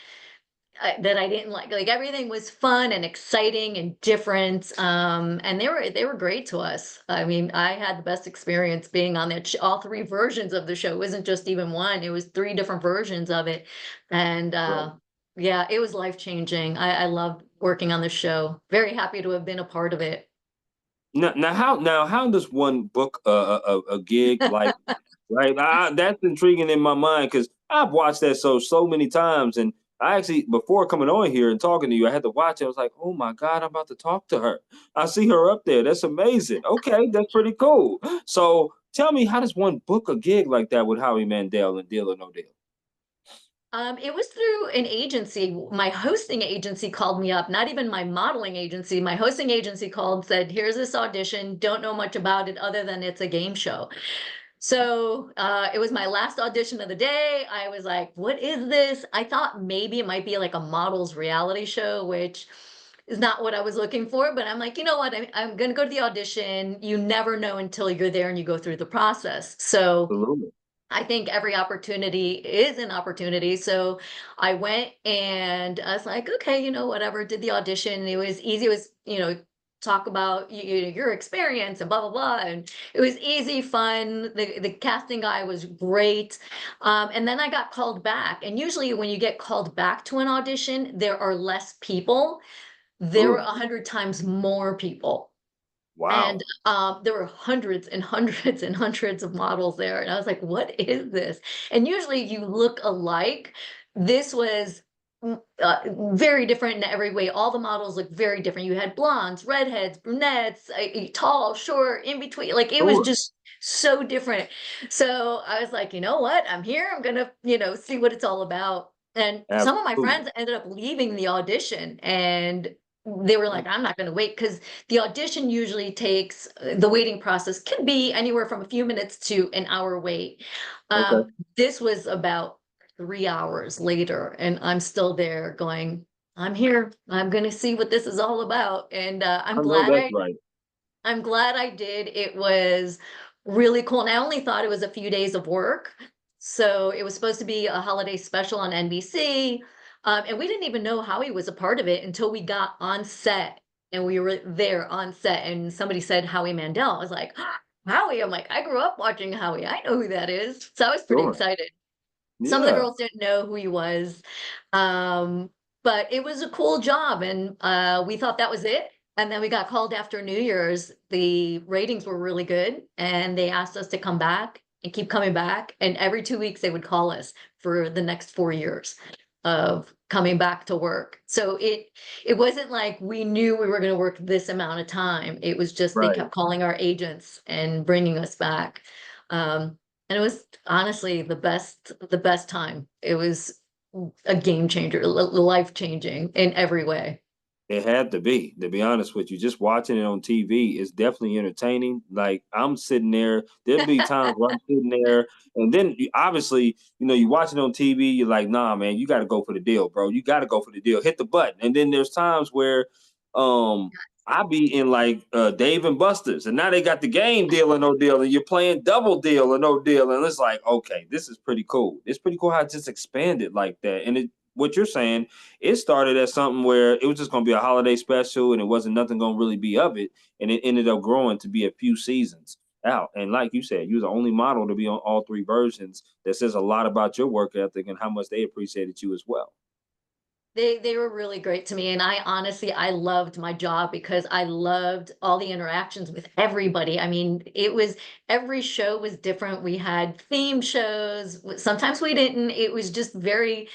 I didn't like. Like everything was fun and exciting and different. And they were great to us. I mean, I had the best experience being on that. All three versions of the show. It wasn't just even one. It was three different versions of it. And Right. yeah, it was life changing. I loved working on the show. Very happy to have been a part of it. Now how does one book a gig like that? Right? That's intriguing in my mind because I've watched that so many times, and I actually before coming on here and talking to you, I had to watch it. I was like, oh my god, I'm about to talk to her. I see her up there. That's amazing. Okay, that's pretty cool. So tell me, how does one book a gig like that with Howie Mandel and Deal or No Deal? It was through an agency. My hosting agency called me up, not even my modeling agency. My hosting agency called, said, here's this audition. Don't know much about it other than it's a game show. So it was my last audition of the day. I was like, what is this? I thought maybe it might be like a model's reality show, which is not what I was looking for. But I'm like, you know what? I'm going to go to the audition. You never know until you're there and you go through the process. So Absolutely. I think every opportunity is an opportunity. So I went and I was like, okay, whatever, did the audition. It was easy. It was, talk about your experience and blah, blah, blah. And it was easy, fun. The casting guy was great. And then I got called back. And usually when you get called back to an audition, there are less people. There were Sure. 100 times more people. And Wow. there were hundreds and hundreds and hundreds of models there. And I was like, what is this? And usually you look alike. This was very different in every way. All the models look very different. You had blondes, redheads, brunettes, tall, short, in between. Like it was Sure. just so different. So I was like, you know what? I'm here. I'm gonna, see what it's all about. And some of my Absolutely. friends ended up leaving the audition, and they were like, I'm not going to wait, because the audition usually takes, the waiting process can be anywhere from a few minutes to an hour wait. Okay. This was about 3 hours later, and I'm still there going, I'm here. I'm going to see what this is all about. And I know that's right. I'm glad I did. It was really cool. And I only thought it was a few days of work. So it was supposed to be a holiday special on NBC. And we didn't even know Howie was a part of it until we got on set, and we were there on set. And somebody said Howie Mandel. I was like, Howie. I'm like, I grew up watching Howie. I know who that is. So I was pretty Sure. excited. Some of the Yeah. girls didn't know who he was. Um, but it was a cool job, and we thought that was it. And then we got called after New Year's. The ratings were really good, and they asked us to come back and keep coming back. And every 2 weeks they would call us for the next 4 years of coming back to work. So it wasn't like we knew we were going to work this amount of time. It was just they Right. kept calling our agents and bringing us back. Um, and it was honestly the best time. It was a game changer, life changing in every way. It had to be honest with you. Just watching it on TV is definitely entertaining. Like I'm sitting there, there'd be times where I'm sitting there, and then obviously, you watch it on TV, you're like, nah, man, you got to go for the deal, bro. You got to go for the deal. Hit the button. And then there's times where, I be in like Dave and Buster's, and now they got the game deal or no deal, and you're playing double deal or no deal, and it's like, okay, this is pretty cool. It's pretty cool how it just expanded like that, and what you're saying, it started as something where it was just going to be a holiday special and it wasn't nothing going to really be of it. And it ended up growing to be a few seasons out. And like you said, you was the only model to be on all three versions. That says a lot about your work ethic and how much they appreciated you as well. They were really great to me, and I loved my job because I loved all the interactions with everybody. I mean, it was every show was different. We had theme shows. Sometimes we didn't. It was just very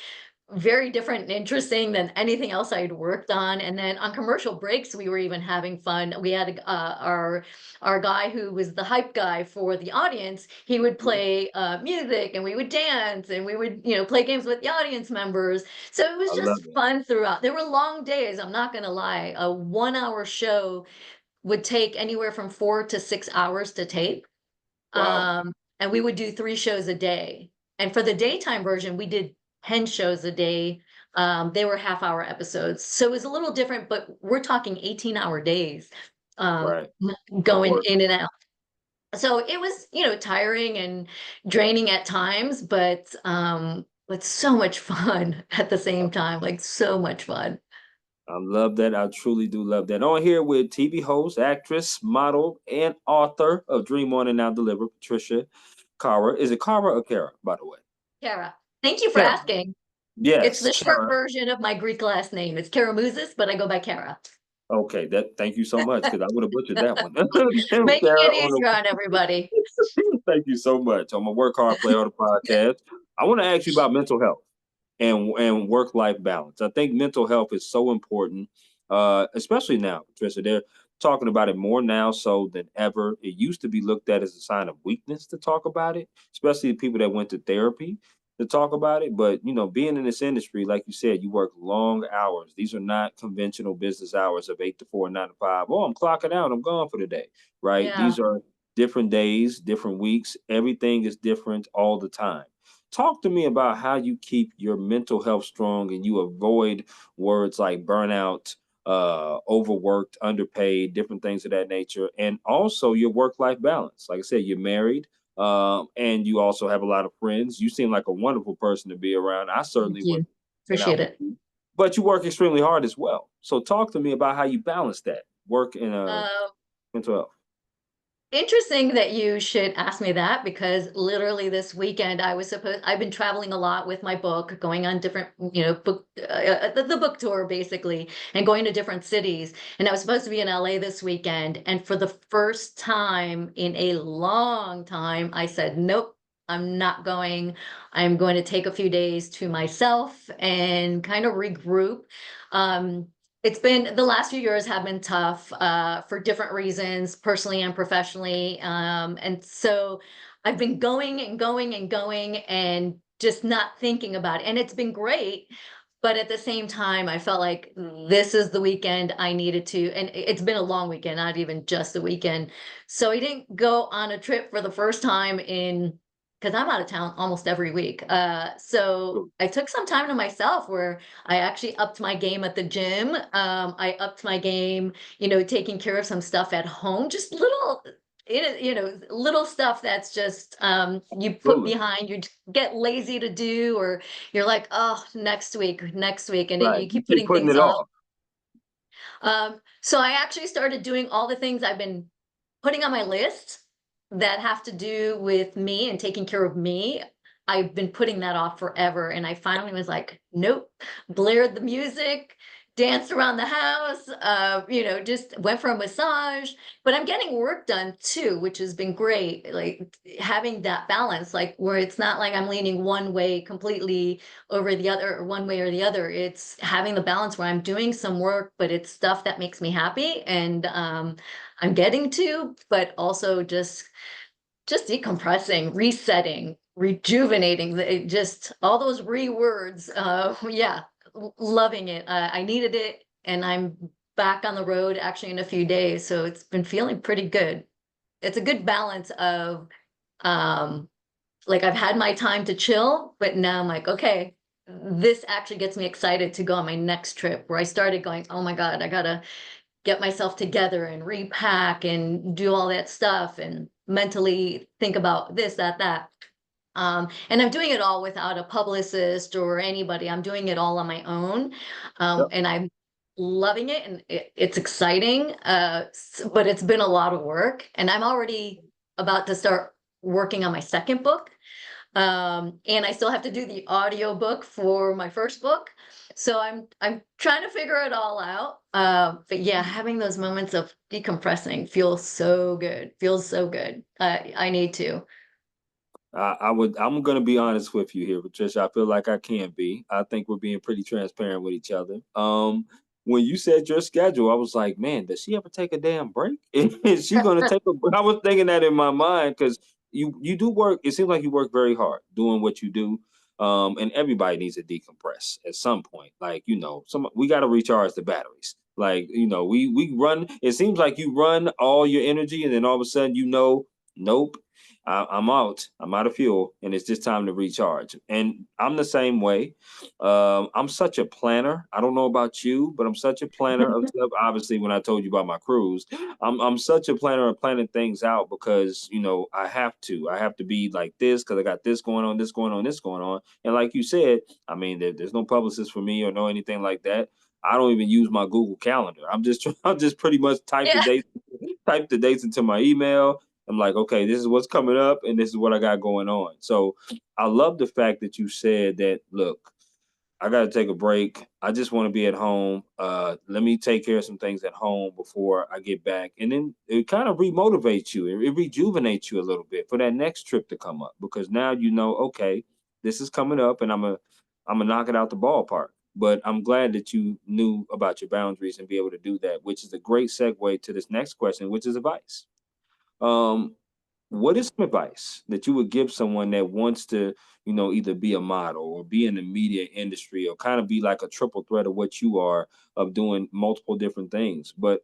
different and interesting than anything else I had worked on. And then on commercial breaks, we were even having fun. We had our guy who was the hype guy for the audience. He would Mhm. play music, and we would dance, and we would play games with the audience members. So it was I love just it. fun throughout. There were long days. I'm not gonna lie. A 1 hour show would take anywhere from 4 to 6 hours to tape. Wow. And we would do 3 shows a day. And for the daytime version, we did 10 shows a day. They were half-hour episodes. So it was a little different, but we're talking 18-hour days, Right. Of going work. in and out. So it was, tiring and draining at times, but so much fun at the same time, like so much fun. I love that. I truly do love that. On here with TV host, actress, model, and author of Dream On and Now Deliver, Patricia Kara. Is it Kara or Kara, by the way? Kara, thank you for Kara. asking. It's Yes, the short Kara. version of my Greek last name. It's Karamuzis, but I go by Kara. Okay, that. Thank you so much because I would have butchered that one. Making Kara it on easier on everybody. Thank you so much. I'm a work hard player on the podcast. I want to ask you about mental health and work life balance. I think mental health is so important, especially now, Patricia. They're talking about it more now so than ever. It used to be looked at as a sign of weakness to talk about it, especially people that went to therapy to talk about it. But being in this industry, like you said, you work long hours. These are not conventional business hours of 8 to 4, 9 to 5. Oh, I'm clocking out. I'm gone for the day. Right? Yeah. These are different days, different weeks. Everything is different all the time. Talk to me about how you keep your mental health strong and you avoid words like burnout, overworked, underpaid, different things of that nature, and also your work-life balance. Like I said, you're married, and you also have a lot of friends. You seem like a wonderful person to be around. I Thank certainly would you. hang out Appreciate with it. you, but you work extremely hard as well. So talk to me about how you balance that work and Uh, mental health. Interesting that you should ask me that, because literally this weekend I've been traveling a lot with my book, going on different, book, the book tour basically, and going to different cities. And I was supposed to be in LA this weekend. And for the first time in a long time, I said, nope. I'm not going. I'm going to take a few days to myself and kind of regroup. It's been the last few years have been tough for different reasons, personally and professionally. And so I've been going and going and going and just not thinking about it. And it's been great. But at the same time, I felt like this is the weekend I needed to, and it's been a long weekend, not even just a weekend. So I didn't go on a trip for the first time in, because I'm out of town almost every week. So I took some time to myself where I actually upped my game at the gym. I upped my game, taking care of some stuff at home, just little, little stuff that's just you put Absolutely. behind, you get lazy to do, or you're like, oh, next week, and then Right. you You keep keep putting putting things it off. off. So I actually started doing all the things I've been putting on my list that have to do with me and taking care of me. I've been putting that off forever. And I finally was like, nope, blared the music, danced around the house, just went for a massage. But I'm getting work done too, which has been great. Like having that balance, like where it's not like I'm leaning one way completely over the other, or one way or the other. It's having the balance where I'm doing some work, but it's stuff that makes me happy. And I'm getting to, but also just decompressing, resetting, rejuvenating, just all those words. Yeah, loving it. I needed it, and I'm back on the road actually in a few days, so it's been feeling pretty good. It's a good balance of um like I've had my time to chill, but now I'm like, okay, this actually gets me excited to go on my next trip, where I started going, oh my God, I gotta get myself together and repack and do all that stuff and mentally think about this, that, that. And I'm doing it all without a publicist or anybody. I'm doing it all on my own. Yep. And I'm loving it, and it's exciting. But it's been a lot of work, and I'm already about to start working on my second book. And I still have to do the audio book for my first book. So I'm trying to figure it all out. But yeah, having those moments of decompressing feels so good. Feels so good. I need to. I'm gonna be honest with you here, Patricia. I feel like I can be. I think we're being pretty transparent with each other. When you said your schedule, I was like, man, does she ever take a damn break? Is she gonna take a I was thinking that in my mind because you do work, it seems like you work very hard doing what you do. And everybody needs to decompress at some point. Like, some we gotta recharge the batteries. Like, we run, it seems like you run all your energy and then all of a sudden nope, I'm out. I'm out of fuel, and it's just time to recharge. And I'm the same way. I'm such a planner. I don't know about you, but I'm such a planner of stuff. Obviously, when I told you about my cruise, I'm such a planner of planning things out because I have to. I have to be like this because I got this going on, this going on, this going on. And like you said, I mean, there's no publicist for me or no anything like that. I don't even use my Google Calendar. I'm just pretty much Yeah. type the dates into my email. I'm like, okay, this is what's coming up and this is what I got going on. So I love the fact that you said that, look, I got to take a break. I just want to be at home. Let me take care of some things at home before I get back. And then it kind of remotivates you. It rejuvenates you a little bit for that next trip to come up because now okay, this is coming up and I'm gonna knock it out the ballpark. But I'm glad that you knew about your boundaries and be able to do that, which is a great segue to this next question, which is advice. Um, what is some advice that you would give someone that wants to, either be a model or be in the media industry or kind of be like a triple threat of what you are of doing multiple different things, but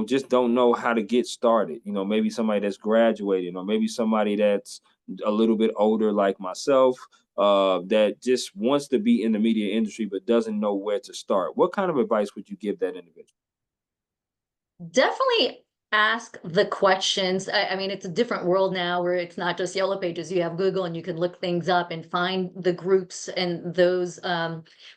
just don't know how to get started. Maybe somebody that's graduating or maybe somebody that's a little bit older like myself, that just wants to be in the media industry but doesn't know where to start. What kind of advice would you give that individual? Definitely ask the questions. I mean, it's a different world now where it's not just Yellow Pages. You have Google and you can look things up and find the groups and those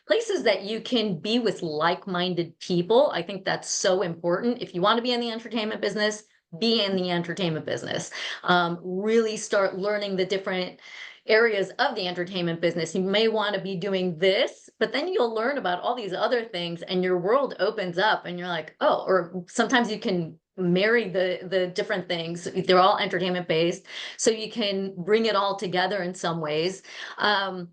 places that you can be with like-minded people. I think that's so important. If you want to be in the entertainment business, be in the entertainment business. Really start learning the different areas of the entertainment business. You may want to be doing this, but then you'll learn about all these other things and your world opens up and you're like, oh, or sometimes you can marry the different things. They're all entertainment based, so you can bring it all together in some ways. Um,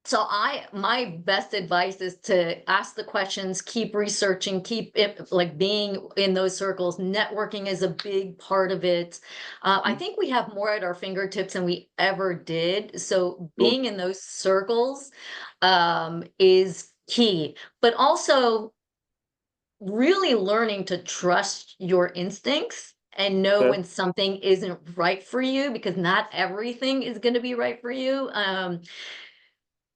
so my best advice is to ask the questions, keep researching, keep it, like being in those circles. Networking is a big part of it. I Mhm. think we have more at our fingertips than we ever did. So Sure. being in those circles is key. But also really learning to trust your instincts and know Okay. when something isn't right for you, because not everything is going to be right for you.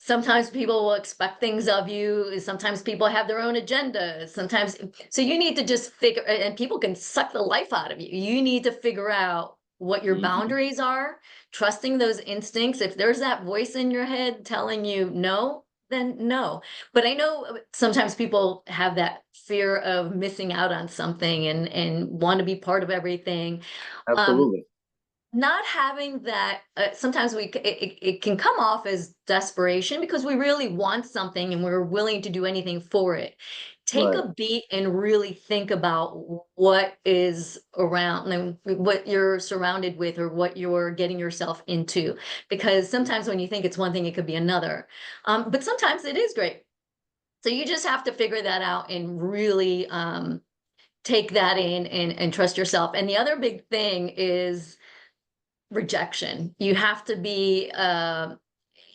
Sometimes people will expect things of you. Sometimes people have their own agendas. Sometimes, so you need to just figure, and people can suck the life out of you. You need to figure out what your Mhm. boundaries are, trusting those instincts. If there's that voice in your head telling you no, then no. But I know sometimes people have that fear of missing out on something and want to be part of everything. Um, Absolutely. Not having that, sometimes it can come off as desperation because we really want something and we're willing to do anything for it. Take Right. a beat and really think about what is around and what you're surrounded with or what you're getting yourself into. Because sometimes when you think it's one thing, it could be another. But sometimes it is great. So you just have to figure that out and really take that in and trust yourself. And the other big thing is rejection. You have to be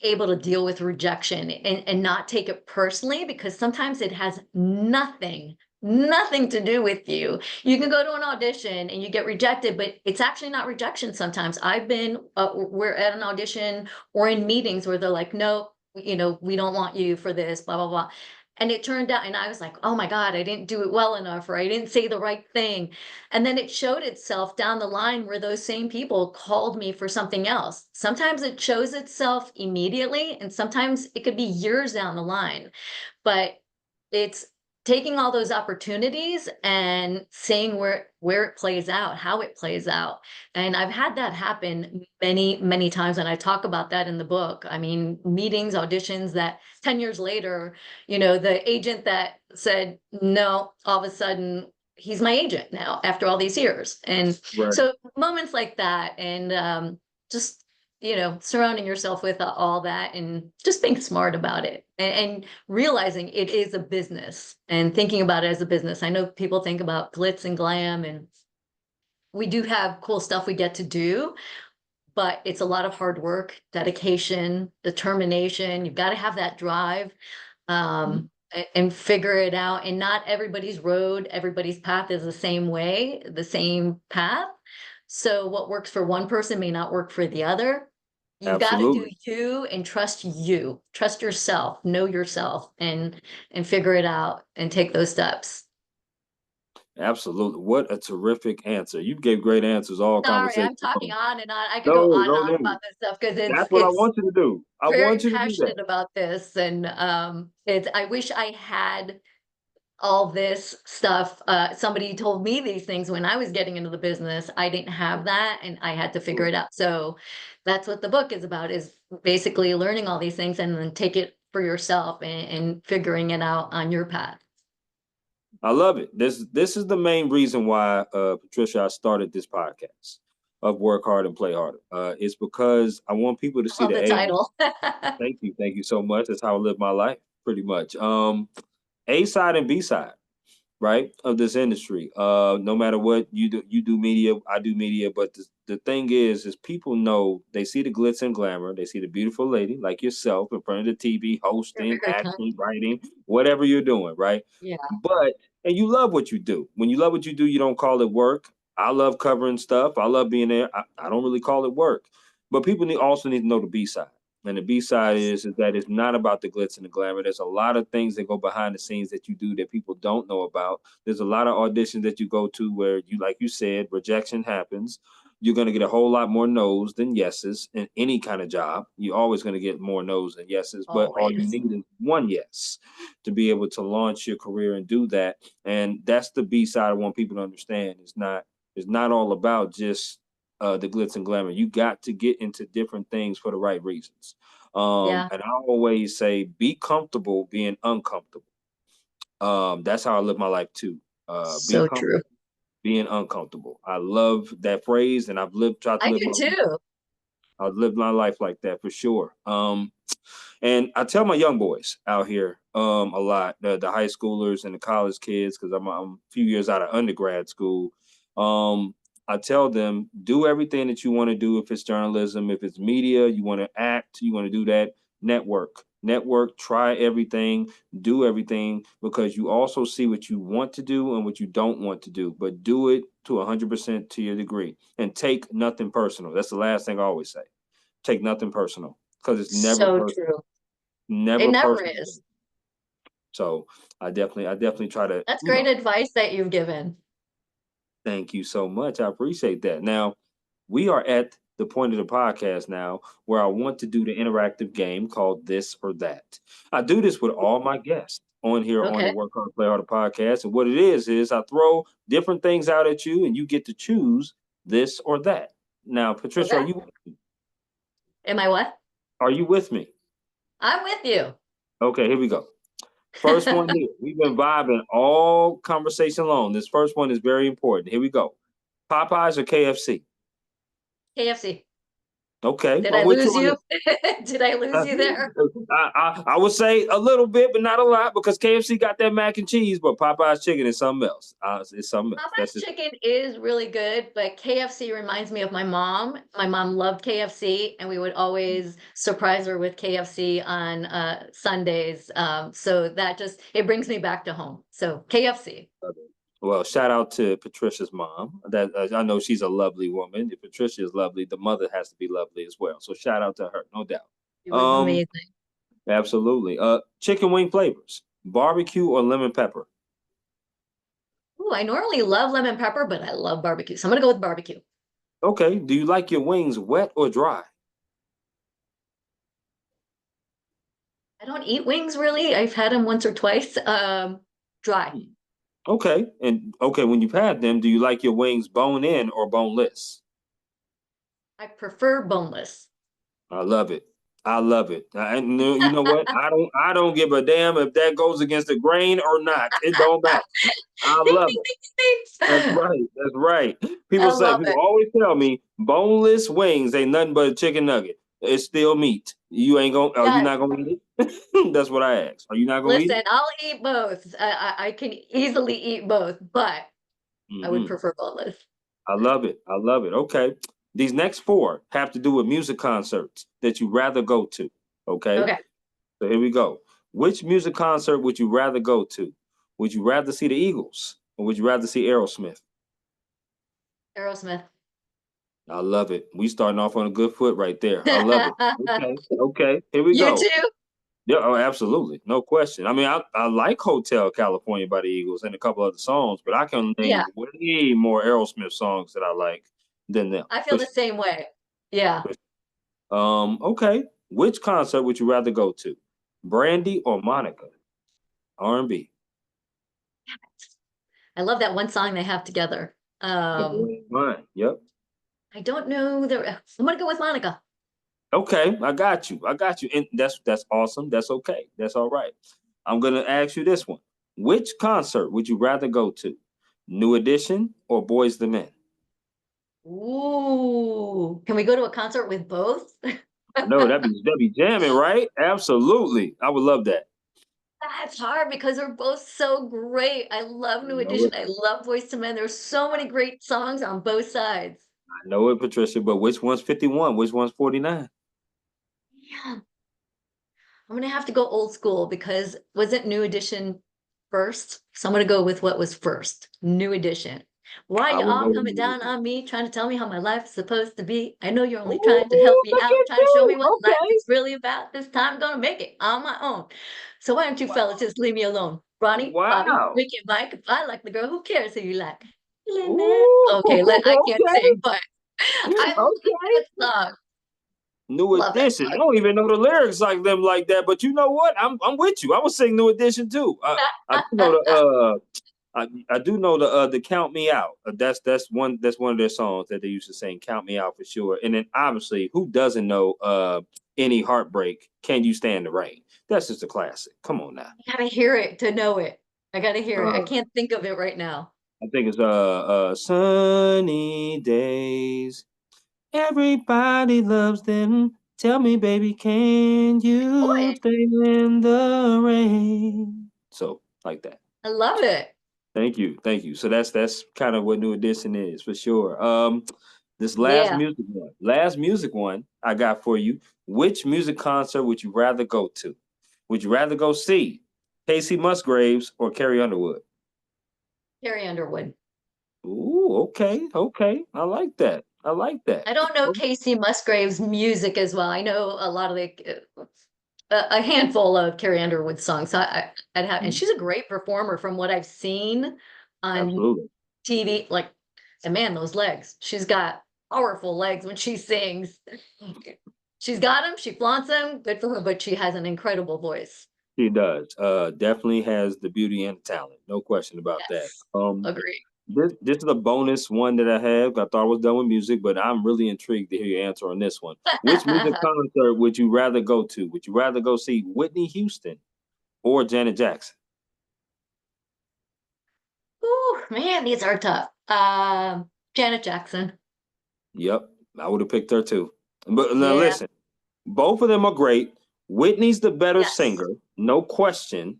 able to deal with rejection and not take it personally, because sometimes it has nothing to do with you. You can go to an audition and you get rejected, but it's actually not rejection. Sometimes I've been, we're at an audition or in meetings where they're like, no, we don't want you for this, blah, blah, blah. And it turned out, and I was like, oh my God, I didn't do it well enough, or I didn't say the right thing. And then it showed itself down the line where those same people called me for something else. Sometimes it shows itself immediately, and sometimes it could be years down the line. But it's taking all those opportunities and seeing where it plays out, how it plays out. And I've had that happen many times, and I talk about that in the book. I mean, meetings, auditions that 10 years later, the agent that said no, all of a sudden he's my agent now after all these years. And Right. so moments like that, and just surrounding yourself with all that and just being smart about it, and realizing it is a business and thinking about it as a business. I know people think about glitz and glam, and we do have cool stuff we get to do, but it's a lot of hard work, dedication, determination. You've got to have that drive, Mhm. and figure it out. And not everybody's road, everybody's path is the same way, the same path. So what works for one person may not work for the other. You've got to do Absolutely. you and trust yourself, know yourself, and figure it out and take those steps. Absolutely. What a terrific answer. You gave great answers all Sorry, conversation I'm talking long. on and on. I could go No, on and no, on no. about this stuff because it's That's what I it's want you to do. I very want you to do that. passionate about this, and it's I wish I had all this stuff. Somebody told me these things when I was getting into the business. I didn't have that, and I had to figure Sure. it out. So that's what the book is about, is basically learning all these things and then take it for yourself and figuring it out on your path. I love it. This is the main reason why Patricia, I started this podcast of Work Hard and Play Harder. It's because I want people to see Love the the A. title. Thank you so much. That's how I live my life, pretty much. A side and B side, right, of this industry. No matter what you do media, I do media. But the thing is people know, they see the glitz and glamour, they see the beautiful lady like yourself in front of the TV, You're hosting, very kind. acting, writing, whatever you're doing, right? Yeah. But and you love what you do. When you love what you do, you don't call it work. I love covering stuff. I love being there. I don't really call it work. But people also need to know the B side. And the B side Yes. is that it's not about the glitz and the glamour. There's a lot of things that go behind the scenes that you do that people don't know about. There's a lot of auditions that you go to where you, like you said, rejection happens. You're going to get a whole lot more no's than yeses in any kind of job. You're always going to get more no's than yeses, but all you Always. need is one yes to be able to launch your career and do that. And that's the B side I want people to understand. It's not all about just the glitz and glamour. You got to get into different things for the right reasons. Yeah. And I always say, be comfortable being uncomfortable. That's how I live my life too. Be So true. comfortable being uncomfortable. I love that phrase, and tried to I live do my too. I've lived my life like that for sure. And I tell my young boys out here a lot, the high schoolers and the college kids, because I'm a few years out of undergrad school. Um, I tell them, do everything that you want to do. If it's journalism, if it's media, you want to act, you want to do that. Network, try everything, do everything, because you also see what you want to do and what you don't want to do, but do it to 100% to your degree, and take nothing personal. That's the last thing I always say. Take nothing personal, because it's never So personal, true. It never never personal. is. So I definitely try to, That's great advice that you've given. thank you so much. I appreciate that. Now, we are at the point of the podcast now where I want to do the interactive game called This or That. I do this with all my guests on here on the Okay. Work Hard, Play Harder podcast. And what it is I throw different things out at you and you get to choose this or that. Now, Patricia, Okay. Am I what? are you with me? I'm with you. Okay, here we go. First one here. We've been vibing all conversation long. This first one is very important. Here we go. Popeyes or KFC? KFC. Okay, Did I'm I with you lose on you? this. Did I lose you there? I would say a little bit, but not a lot, because KFC got that mac and cheese, but Popeyes chicken is something else. It's something else. That's Popeye's just chicken is really good, but KFC reminds me of my mom. My mom loved KFC, and we would always surprise her with KFC on Sundays. So that just it brings me back to home. So KFC. well. Shout out to Patricia's mom. That I know she's a lovely woman. If Patricia is lovely, the mother has to be lovely as well. So shout out to her, no doubt. It was Um, amazing. absolutely. Chicken wing flavors: barbecue or lemon pepper? Ooh, I normally love lemon pepper, but I love barbecue. So I'm gonna go with barbecue. Okay. Do you like your wings wet or dry? I don't eat wings really. I've had them once or twice. Dry. Hmm. Okay. And okay, when you've had them, do you like your wings bone in or boneless? I prefer boneless. I love it. I love it. You know what? I don't give a damn if that goes against the grain or not. It don't matter. I Ding, love ding, it. ding, That's ding, ding. right. That's right. I love People it. always tell me boneless wings ain't nothing but a chicken nugget. It's still meat. You ain't gonna, are you Yes. not gonna eat it? That's what I asked. Are you not gonna eat Listen, it? I'll eat both. I can easily eat both, but I would Hmm. prefer boneless. I love it. I love it. Okay. These next four have to do with music concerts that you rather go to. Okay. Okay. So here we go. Which music concert would you rather go to? Would you rather see the Eagles or would you rather see Aerosmith? Aerosmith. I love it. We starting off on a good foot right there. I love it. Okay. Okay. Here we You go. too? Yeah, oh, absolutely. No question. I mean, I like Hotel California by the Eagles and a couple other songs, but I can Yeah, name way more Aerosmith songs that I like than them. I feel the same way. Yeah. Okay. Which concert would you rather go to? Brandy or Monica? R&B. I love that one song they have together. The boy is mine. Yep. I don't know the I'm gonna go with Monica. Okay, I got you. I got you. And that's awesome. That's okay. That's all right. I'm gonna ask you this one. Which concert would you rather go to? New Edition or Boys the Men? Ooh, can we go to a concert with both? I know that'd be jamming, right? Absolutely. I would love that. That's hard because they're both so great. I love I New know Edition. it. I love Voice to Men. There's so many great songs on both sides. I know it, Patricia, but which one's 51? Which one's 49? Yeah, I'm gonna have to go old school because wasn't New Edition first? So I'm gonna go with what was first. New Edition. Why I you would all go with coming New down Edition. on me, trying to tell me how my life is supposed to be? I know you're only trying to help Ooh, me look out, at trying to show me you. what life Okay. is really about. This time I'm gonna make it on my own. So why don't you fellas Wow. just leave me alone? Ronnie, Bobby, Wow. Ricky, and Mike, if I like the girl, who cares who you like? Lynette. Ooh, Okay, I can't okay. sing, but I love that Okay. song. New Love that Edition. I don't even know the lyrics like them like that, but you know what? I'm with you. I would sing New Edition too. I do know song. I do know the Count Me Out. That's one of their songs that they used to sing. Count Me Out for sure. And then obviously, who doesn't know Any Heartbreak? Can You Stand the Rain? That's just a classic. Come on now. I gotta hear it to know it. I gotta hear it. I Uh, can't think of it right now. I think it's sunny days. Everybody loves them. Tell me, baby, can you Boy, stand the rain? So like that. I love it. Thank you, thank you. So that's kind of what New Edition is for sure. This Yeah. last music one I got for you. Which music concert would you rather go to? Would you rather go see Casey Musgraves or Carrie Underwood? Carrie Underwood. Ooh, okay, okay. I like that. I like that. I don't know Casey Musgrave's music as well. I know a lot of a handful of Carrie Underwood songs. I'd have, and Mhm. she's a great performer from what I've seen on Absolutely. TV. Like, and man, those legs. She's got powerful legs when she sings. She's got them. She flaunts them. Good for her. But she has an incredible voice. She does. Definitely has the beauty and talent. No question about that. Yes, agree. This is a bonus one that I have. I thought I was done with music, but I'm really intrigued to hear your answer on this one. Which music concert would you rather go to? Would you rather go see Whitney Houston or Janet Jackson? Ooh, man, these are tough. Janet Jackson. Yep, I would have picked her too. But now Yeah. listen, both of them are great. Whitney's the better Yes. singer, no question,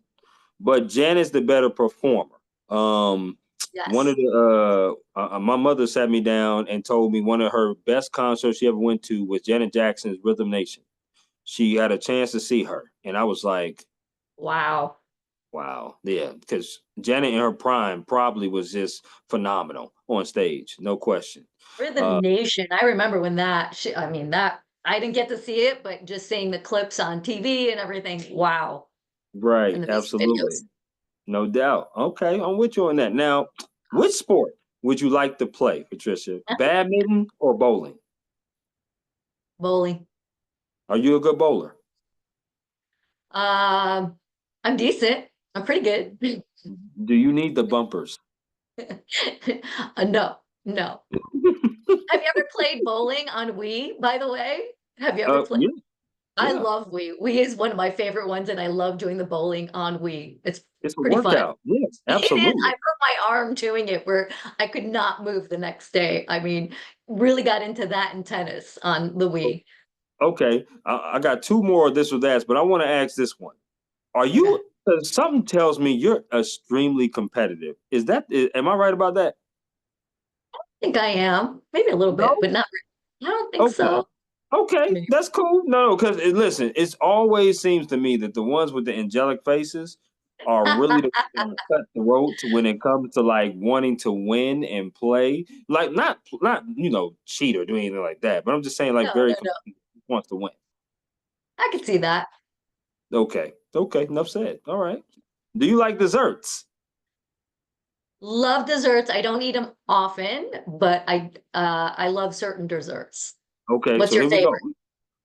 but Janet's the better performer. One of Yes. my mother sat me down and told me one of her best concerts she ever went to was Janet Jackson's Rhythm Nation. She had a chance to see her, and I was like, Wow. wow, yeah, because Janet in her prime probably was just phenomenal on stage, no question. Rhythm Uh, Nation. I remember when I mean, that I didn't get to see it, but just seeing the clips on TV and everything. Wow. And right, the music absolutely, videos. no doubt. Okay, I'm with you on that. Now, which sport would you like to play, Patricia? Badminton or bowling? Bowling. Are you a good bowler? Um, I'm decent. I'm pretty good. Do you need the bumpers? No, no. Have you ever played bowling on Wii, by the way? Have you ever played? Yeah, I yeah. love Wii. Wii is one of my favorite ones, and I love doing the bowling on Wii. It's It's a pretty fun. workout. Yes, It is. I absolutely. hurt my arm doing it where I could not move the next day. I mean, really got into that in tennis on the O- Wii. Okay, I got two more of this or that, but I want to ask this one. Are Okay. you? Something tells me you're extremely competitive. Am I right about that? I think I am. Maybe a little bit, No. but not really. I don't think Okay. so. Okay, Maybe. that's cool. No, because listen, it's always seems to me that the ones with the angelic faces are really the cutthroat when it comes to like wanting to win and play. Like not cheat or do anything like that, but I'm just saying like No, very no, no. wants to win. I could see that. Okay, okay, enough said. All right. Do you like desserts? Love desserts. I don't eat them often, but I love certain desserts. Okay, What's so your here we go. favorite?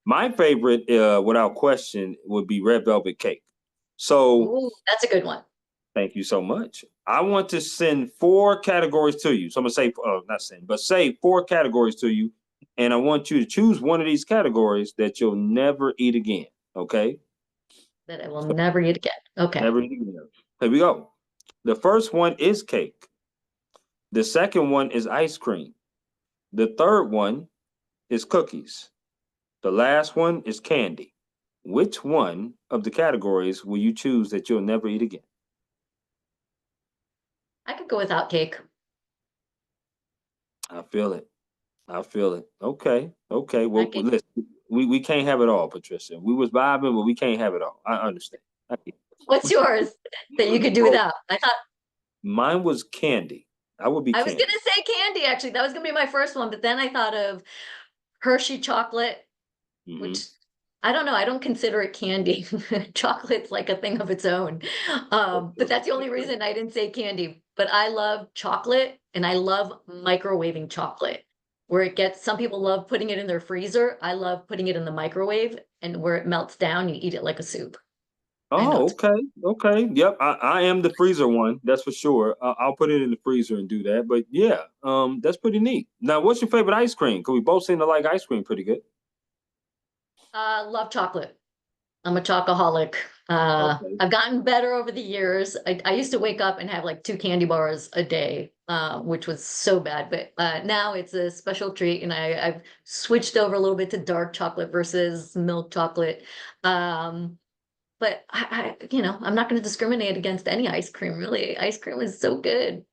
My favorite, without question, would be red velvet cake. So Ooh, that's a good one. thank you so much. I want to send four categories to you. So I'm gonna say, not send, but say four categories to you, and I want you to choose one of these categories that you'll never eat again. Okay, That I will never eat again. Okay. never eat again. Here we go. The first one is cake. The second one is ice cream. The third one is cookies. The last one is candy. Which one of the categories will you choose that you'll never eat again? I could go without cake. I feel it. I feel it. Okay. Okay. I Well, could. listen, we can't have it all, Patricia. We was vibing, but we can't have it all. I understand. I get What's yours that you could do Well, without? I thought mine was candy. I would be I was gonna candy. say candy actually. That was gonna be my first one, but then I thought of Hershey chocolate, Hmm. which I don't know. I don't consider it candy. Chocolate's like a thing of its own. That's But true. that's the only That's true. reason I didn't say candy. But I love chocolate and I love microwaving chocolate. Where it gets, some people love putting it in their freezer. I love putting it in the microwave and where it melts down, you eat it like a soup. I know Oh, it's okay. Okay. Yep. I am the freezer one. That's for sure. I'll put it in the freezer and do that. But yeah, that's pretty neat. Now, what's your favorite ice cream? Cause we both seem to like ice cream pretty good. love chocolate. I'm a chocoholic. Okay. I've gotten better over the years. I used to wake up and have like two candy bars a day. which was so bad. But now it's a special treat, and I've switched over a little bit to dark chocolate versus milk chocolate. But I'm not going to discriminate against any ice cream, really. Ice cream is so good.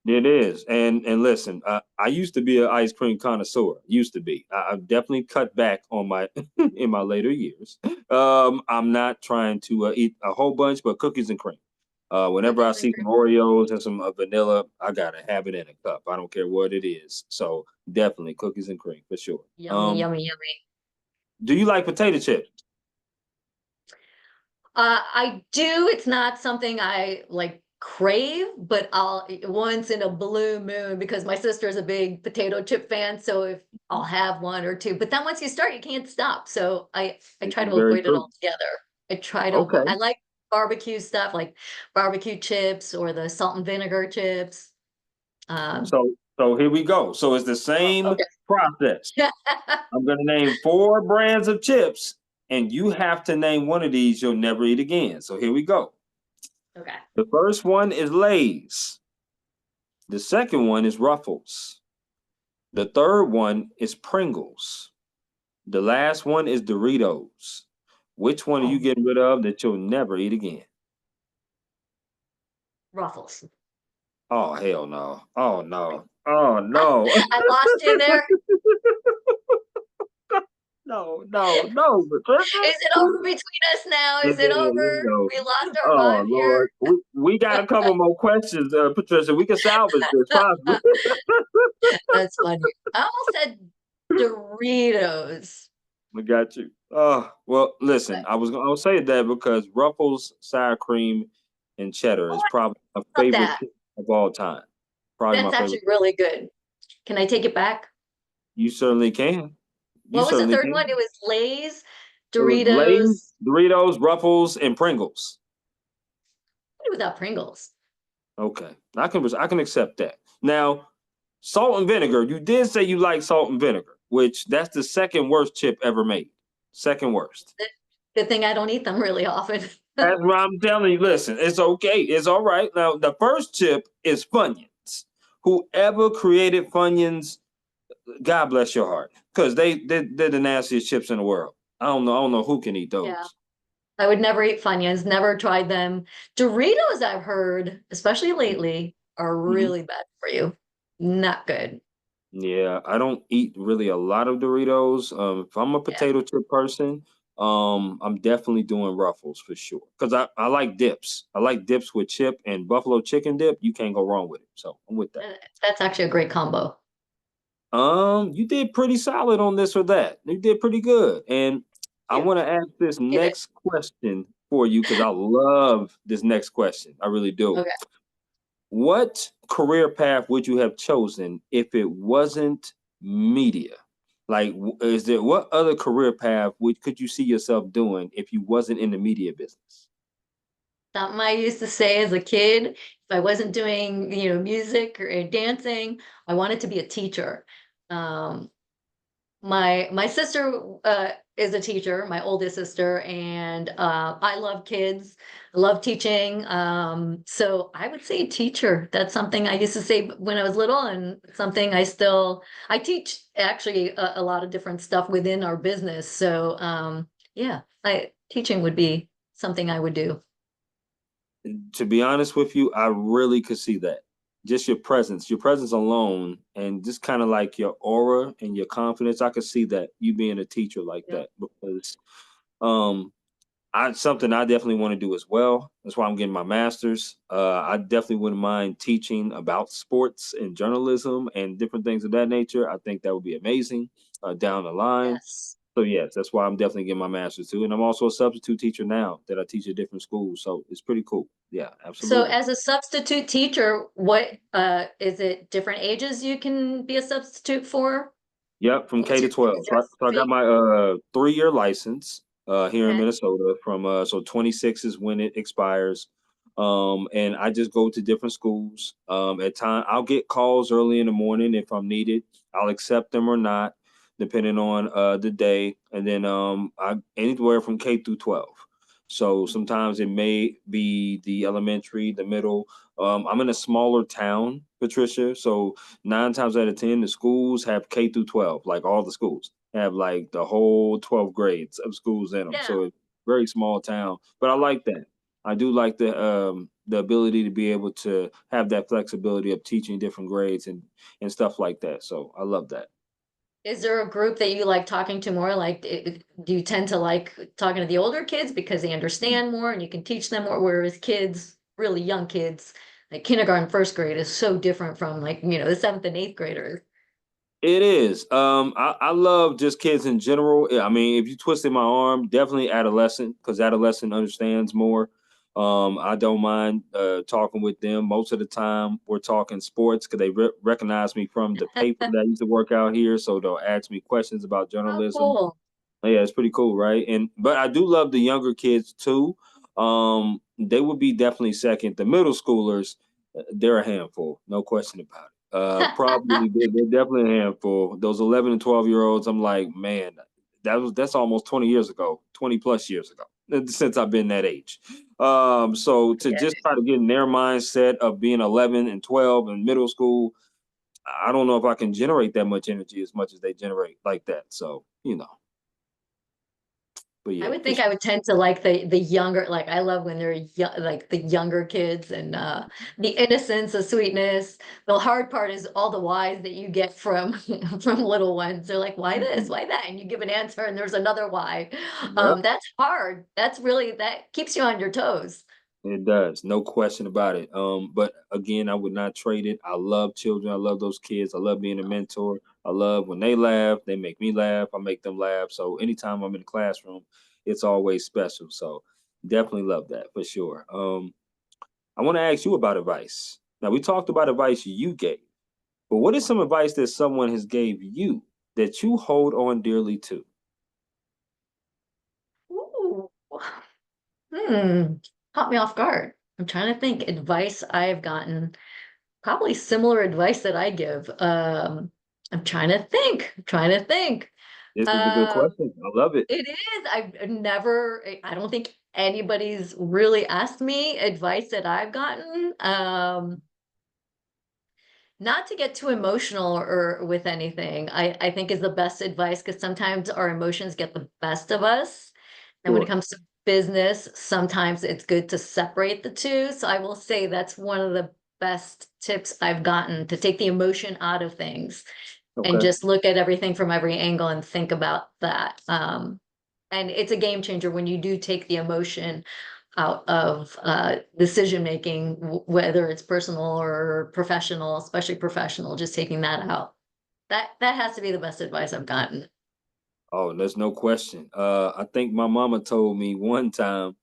It is, and listen, I used to be an ice cream connoisseur. Used to be. I've definitely cut back on my in my later years. I'm not trying to eat a whole bunch, but cookies and cream. Whenever I Cookies and see some cream. Oreos and some vanilla, I gotta have it in a cup. I don't care what it is. So definitely cookies and cream for sure. Yummy, yummy, yummy. Do you like potato chips? I do. It's not something I like crave, but I'll once in a blue moon because my sister is a big potato chip fan. So if I'll have one or two, but then once you start, you can't stop. So I This try is to very avoid it true. altogether. I try to avoid. Okay. I like barbecue stuff like barbecue chips or the salt and vinegar chips. Um, So here we go. So it's the same okay. process. I'm going to name 4 brands of chips, and you have to name one of these you'll never eat again. So here we go. Okay. The first one is Lay's. The second one is Ruffles. The third one is Pringles. The last one is Doritos. Which one are you getting rid of that you'll never eat again? Ruffles. Oh, hell no. Oh, no. Oh, no. I lost you there. No, no, no, Patricia. Is it over between us now? Is it over? No. We lost our Oh, vibe Lord. We got a couple more questions, Patricia. We can salvage this possibly. here. That's funny. I almost said Doritos. We got you. Oh, well, listen, I'll say that because Ruffles sour cream and cheddar Oh, is probably my I love favorite that. chip of all time. Probably my That's favorite. actually really good. Can I take it back? You certainly can. You What was the certainly third one? can. It was Lay's, It was Lay's, Doritos. Doritos, Ruffles, and Pringles. Without Pringles. Okay, I can accept that. Now, salt and vinegar. You did say you like salt and vinegar, which that's the second worst chip ever made. Second worst. Good thing I don't eat them really often. That's what I'm telling you. Listen, it's okay. It's all right. Now, the first chip is Funyuns. Whoever created Funyuns, God bless your heart, because they're the nastiest chips in the world. I don't know who can eat Yeah. those. I would never eat Funyuns, never tried them. Doritos, I've heard, especially lately, are Mhm. really bad for you. Not good. Yeah, I don't eat really a lot of Doritos. If I'm a Yeah. potato chip person, I'm definitely doing Ruffles for sure. Because I like dips. I like dips with chip and buffalo chicken dip. You can't go wrong with it. So I'm with that. That's actually a great combo. You did pretty solid on this or that. You did pretty good. And I You want to ask this give it. next question for you because I love this next question. I really do. Okay. What career path would you have chosen if it wasn't media? Like, is there what other career path could you see yourself doing if you wasn't in the media business? Something I used to say as a kid, if I wasn't doing, music or dancing, I wanted to be a teacher. Um, my sister is a teacher, my oldest sister, and I love kids. I love teaching. So I would say teacher. That's something I used to say when I was little, and something I teach actually a lot of different stuff within our business. So yeah, I teaching would be something I would do. To be honest with you, I really could see that. Just your presence alone, and just kind of like your aura and your confidence. I could see that you being a teacher like Yeah. that because um I something I definitely want to do as well. That's why I'm getting my master's. I definitely wouldn't mind teaching about sports and journalism and different things of that nature. I think that would be amazing down the line. Yes. So yes, that's why I'm definitely getting my master's too. And I'm also a substitute teacher now that I teach at different schools. So it's pretty cool. Yeah, So absolutely. as a substitute teacher, what is it different ages you can be a substitute for? Yep, from K What's to your 12. So I got geography? my 3-year license here in Okay. Minnesota from so 26 is when it expires. And I just go to different schools. At time I'll get calls early in the morning if I'm needed. I'll accept them or not, depending on the day. And then I anywhere from K through 12. So sometimes it may be the elementary, the middle. I'm in a smaller town, Patricia. So 9 times out of 10, the schools have K through 12, like all the schools have like the whole 12 grades of schools in them. Yeah. So it's a very small town, but I like that. I do like the ability to be able to have that flexibility of teaching different grades and stuff like that. So I love that. Is there a group that you like talking to more? Like, do you tend to like talking to the older kids because they understand more and you can teach them more? Whereas kids, really young kids, like kindergarten, first grade, is so different from like, the seventh and eighth graders. It is. I love just kids in general. I mean, if you twisted my arm, definitely adolescent because adolescent understands more. I don't mind talking with them. Most of the time, we're talking sports because they recognize me from the paper that I used to work out here. So they'll ask me questions about Oh, journalism. cool. Yeah, it's pretty cool, right? And but I do love the younger kids too. They would be definitely second. The middle schoolers, they're a handful, no question about it. Probably they're definitely a handful. Those 11 and 12-year-olds, I'm like, man, that's almost 20 years ago, 20 plus years ago since I've been that age. So to Yeah. just try to get in their mindset of being 11 and 12 in middle school, I don't know if I can generate that much energy as much as they generate like that. So, but I yeah, would for think I would tend to like the younger, like I love when they're young, like the younger kids and the innocence, the sweetness. The hard part is all the whys that you get from from little ones. They're like, why this, sure. why that? And you give an answer and there's another why. Yep, That's hard. That keeps you on your toes. it does. No question about it. But again, I would not trade it. I love children. I love those kids. I love being a mentor. I love when they laugh, they make me laugh. I make them laugh. So anytime I'm in the classroom, it's always special. So definitely love that for sure. I want to ask you about advice. Now we talked about advice you gave, but what is some advice that someone has gave you that you hold on dearly to? Ooh. Hmm. Caught me off guard. I'm trying to think advice I've gotten. Probably similar advice that I give. I'm trying to think. I'm trying to think. This is a good Um, question. I love it. it is. I've never, I don't think anybody's really asked me advice that I've gotten. Not to get too emotional or with anything, I think is the best advice because sometimes our emotions get the best of us. And when it Sure. comes to business, sometimes it's good to separate the two. So I will say that's one of the best tips I've gotten to take the emotion out of things and Okay. just look at everything from every angle and think about that. And it's a game changer when you do take the emotion out of decision making, whether it's personal or professional, especially professional, just taking that out. That has to be the best advice I've gotten. Oh, there's no question. I think my mama told me one time,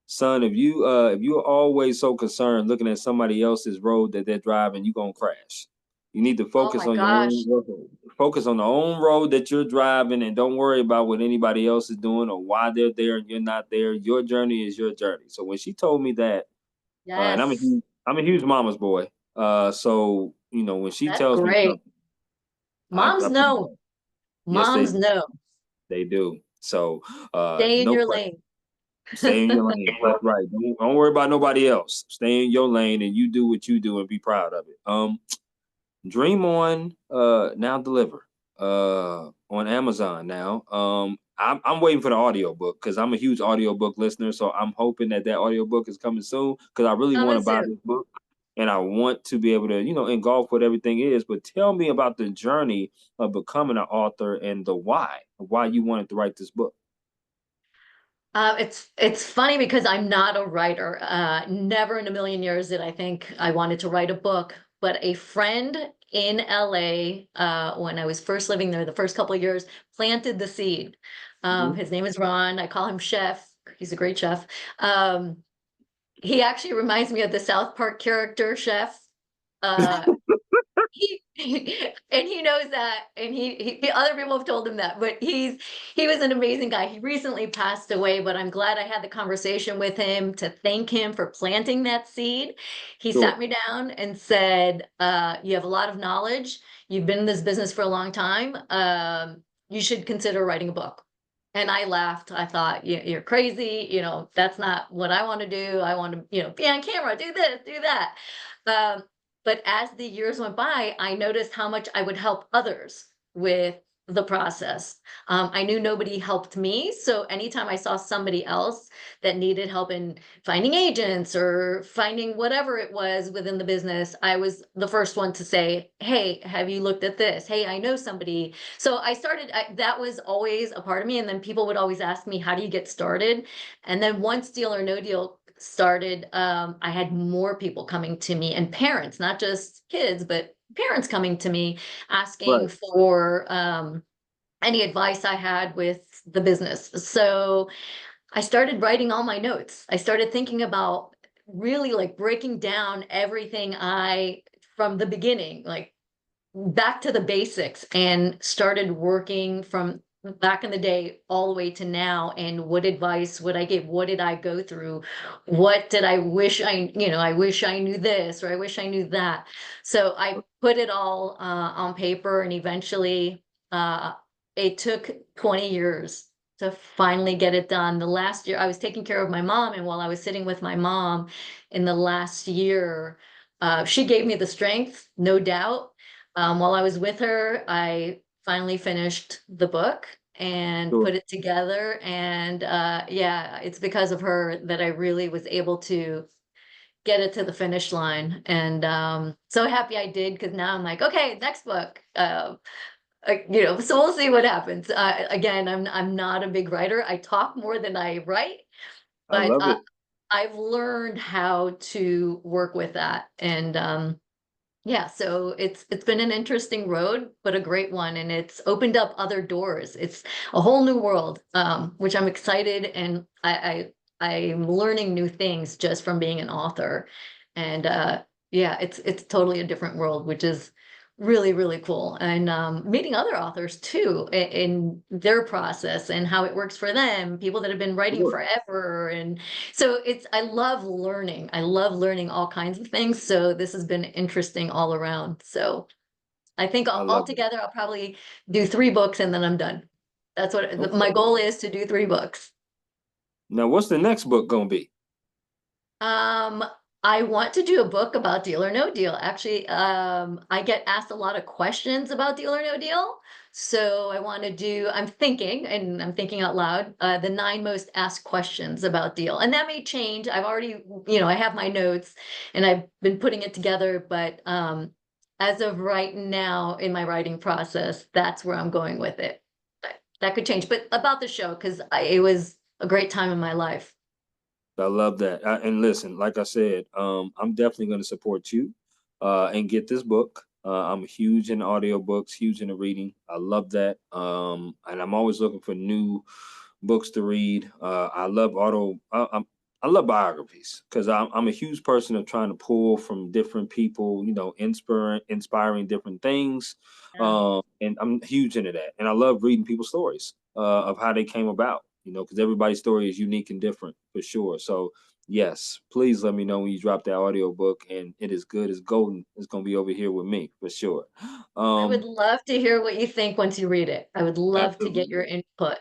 son, if you're always so concerned looking at somebody else's road that they're driving, you're gonna crash. You need to Oh focus my on your own gosh. road. Focus on the own road that you're driving and don't worry about what anybody else is doing or why they're there and you're not there. Your journey is your journey. So when she told me that, and Yes, I'm a huge mama's boy. So when she that's tells me great. something, I Moms put it know. down. Yes, Moms know. they do. So Stay in no your question. lane. Stay in your lane. That's right. Don't worry about nobody else. Stay in your lane and you do what you do and be proud of it. Dream on, now deliver. On Amazon now. I'm waiting for the audiobook because I'm a huge audiobook listener. So I'm hoping that audiobook is coming soon because I really want Coming to buy soon. this book and I want to be able to, engulf what everything is. But tell me about the journey of becoming an author and the why you wanted to write this book. It's funny because I'm not a writer. Never in a million years did I think I wanted to write a book. But a friend in LA, when I was first living there, the first couple of years, planted the seed. Mhm. His name is Ron. I call him Chef. He's a great chef. Um, he actually reminds me of the South Park character Chef. Uh, he and he knows that, and he other people have told him that, but he was an amazing guy. He recently passed away, but I'm glad I had the conversation with him to thank him for planting that seed. He Sure. sat me down and said, you have a lot of knowledge, you've been in this business for a long time, you should consider writing a book. And I laughed. I thought, You're crazy. That's not what I want to do. I want to, be on camera, do this, do that." Um, but as the years went by, I noticed how much I would help others with the process. I knew nobody helped me. So anytime I saw somebody else that needed help in finding agents or finding whatever it was within the business, I was the first one to say, "Hey, have you looked at this? Hey, I know somebody." So that was always a part of me. And then people would always ask me, "How do you get started?" And then once Deal or No Deal started, I had more people coming to me, and parents, not just kids, but parents coming to me asking Right. for any advice I had with the business. So I started writing all my notes. I started thinking about really like breaking down everything from the beginning, like back to the basics, and started working from back in the day all the way to now. And what advice would I give? What did I go through? What did I wish I wish I knew this, or I wish I knew that. So I put it all on paper, and eventually uh, it took 20 years to finally get it done. The last year I was taking care of my mom, and while I was sitting with my mom in the last year, she gave me the strength, no doubt. While I was with her, I finally finished the book and Sure. put it together. And yeah, it's because of her that I really was able to get it to the finish line. And so happy I did, because now I'm like, okay, next book. So we'll see what happens. Again, I'm not a big writer. I talk more than I write, I but love it. I've learned how to work with that. And yeah, so it's been an interesting road, but a great one, and it's opened up other doors. It's a whole new world, which I'm excited, and I'm learning new things just from being an author. And yeah, it's totally a different world, which is really, really cool. And meeting other authors too, in their process and how it works for them, people that have been writing Sure. forever. And so I love learning. I love learning all kinds of things. So this has been interesting all around. So I think I love it. altogether I'll probably do 3 books and then I'm done. That's what my Okay. goal is, to do 3 books. Now, what's the next book gonna be? Um, I want to do a book about Deal or No Deal. Actually, I get asked a lot of questions about Deal or No Deal. So I'm thinking out loud, the 9 most asked questions about Deal. And that may change. I have my notes and I've been putting it together, but as of right now in my writing process, that's where I'm going with it. But that could change. But about the show, because it was a great time in my life. I love that. And listen, like I said, I'm definitely going to support you and get this book. I'm huge in audiobooks, huge into reading. I love that. And I'm always looking for new books to read. I love I love biographies because I'm a huge person of trying to pull from different people, inspiring different things. Yeah. And I'm huge into that. And I love reading people's stories of how they came about, because everybody's story is unique and different for sure. So yes, please let me know when you drop that audio book and it is good as golden. It's gonna be over here with me for sure. I would Um, love to hear what you think once you read it. I would love to get your absolutely. input.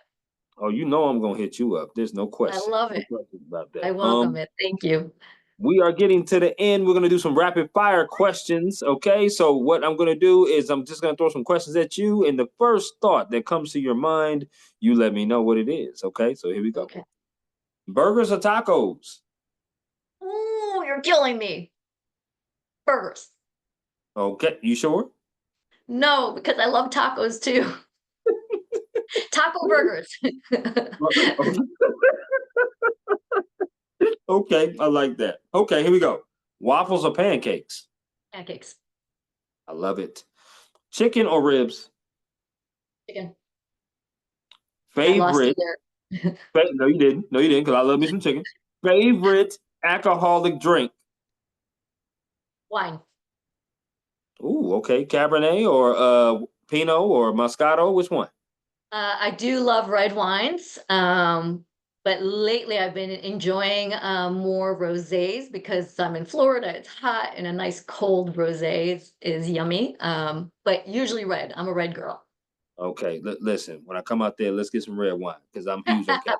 Oh, I'm gonna hit you up. There's no I question. love No it. question about I that. welcome it. Thank you. We are getting to the end. We're gonna do some rapid fire questions. Okay. So what I'm gonna do is I'm just gonna throw some questions at you, and the first thought that comes to your mind, you let me know what it is. Okay. So here we go. Okay. Burgers or tacos? Ooh, you're killing me. Burgers. Okay. You sure? No, because I love tacos too. Taco burgers. Okay, I like that. Okay, here we go. Waffles or pancakes? Pancakes. I love it. Chicken or ribs? Chicken. I lost you Favorite? there. No, you didn't. No, you didn't, because I love me some chicken. Favorite alcoholic drink? Wine. Ooh, okay. Cabernet or Pinot or Moscato? Which one? I do love red wines, but lately I've been enjoying more rosés because I'm in Florida. It's hot, and a nice cold rosé is yummy. But usually red. I'm a red girl. Okay, listen. When I come out there, let's get some red wine because I'm huge on Cabernet.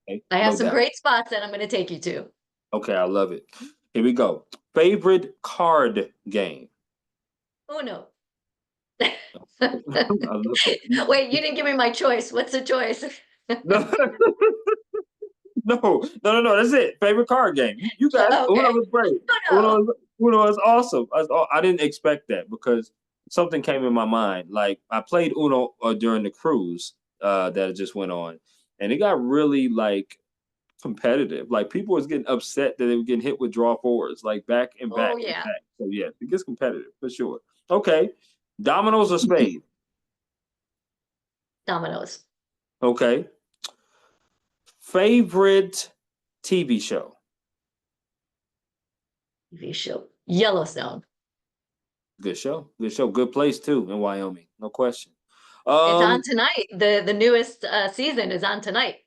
Okay, I have no some doubt. great spots that I'm going to take you to. Okay, I love it. Here we go. Favorite card game. Uno. I love it. Wait, you didn't give me my choice. What's the choice? No, no. That's it. Favorite card game. You got it. Uno Okay. is great. Uno. Uno is awesome. I didn't expect that because something came in my mind. Like I played Uno during the cruise that just went on, and it got really like competitive. Like people was getting upset that they were getting hit with draw fours, like back and Oh back and yeah. back. So yeah, it gets competitive for sure. Okay, dominoes or spade. Dominoes. Okay, favorite TV show. TV show. Yellowstone. Good show. Good show. Good place too in Wyoming. No question. It's on Um. tonight. The newest season is on tonight.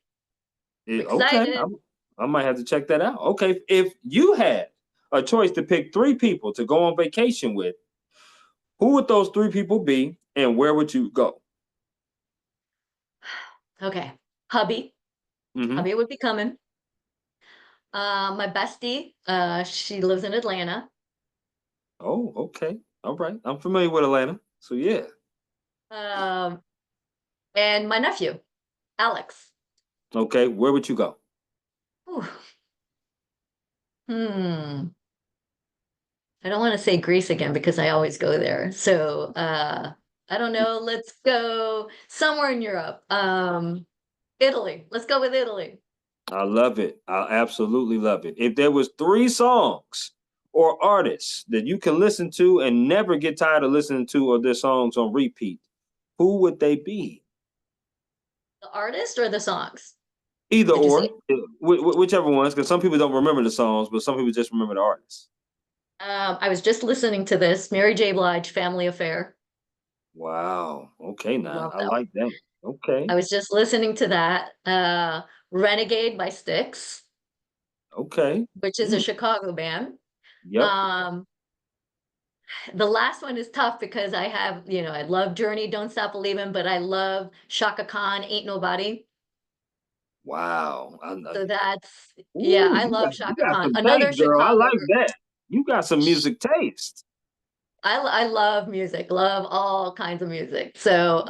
I'm Okay. excited. I might have to check that out. Okay. If you had a choice to pick three people to go on vacation with, who would those three people be, and where would you go? Okay. Hubby. Mm-hmm. Hubby would be coming. My bestie, she lives in Atlanta. Oh, okay. All right. I'm familiar with Atlanta. So yeah. Um, and my nephew, Alex. Okay. Where would you go? Ooh, hmm. I don't want to say Greece again because I always go there. So I don't know. Let's go somewhere in Europe. Italy. Let's go with Italy. I love it. I absolutely love it. If there was three songs or artists that you can listen to and never get tired of listening to or their songs on repeat, who would they be? The artist or the songs? Either Did you say? or, whichever ones, because some people don't remember the songs, but some people just remember the artists. I was just listening to this Mary J. Blige, Family Affair. Wow. Okay, now Love I that one. like that. Okay. I was just listening to that. Renegade by Styx, Okay. which is a Mm, Chicago band. yep. Um, the last one is tough because I love Journey, Don't Stop Believing, but I love Shaka Khan, Ain't Nobody. Wow. So that's, yeah, Ooh, I love you Shaka got Khan. some Another taste, girl. I Chicago like girl. that. You got some music taste. I love music, love all kinds of music. So,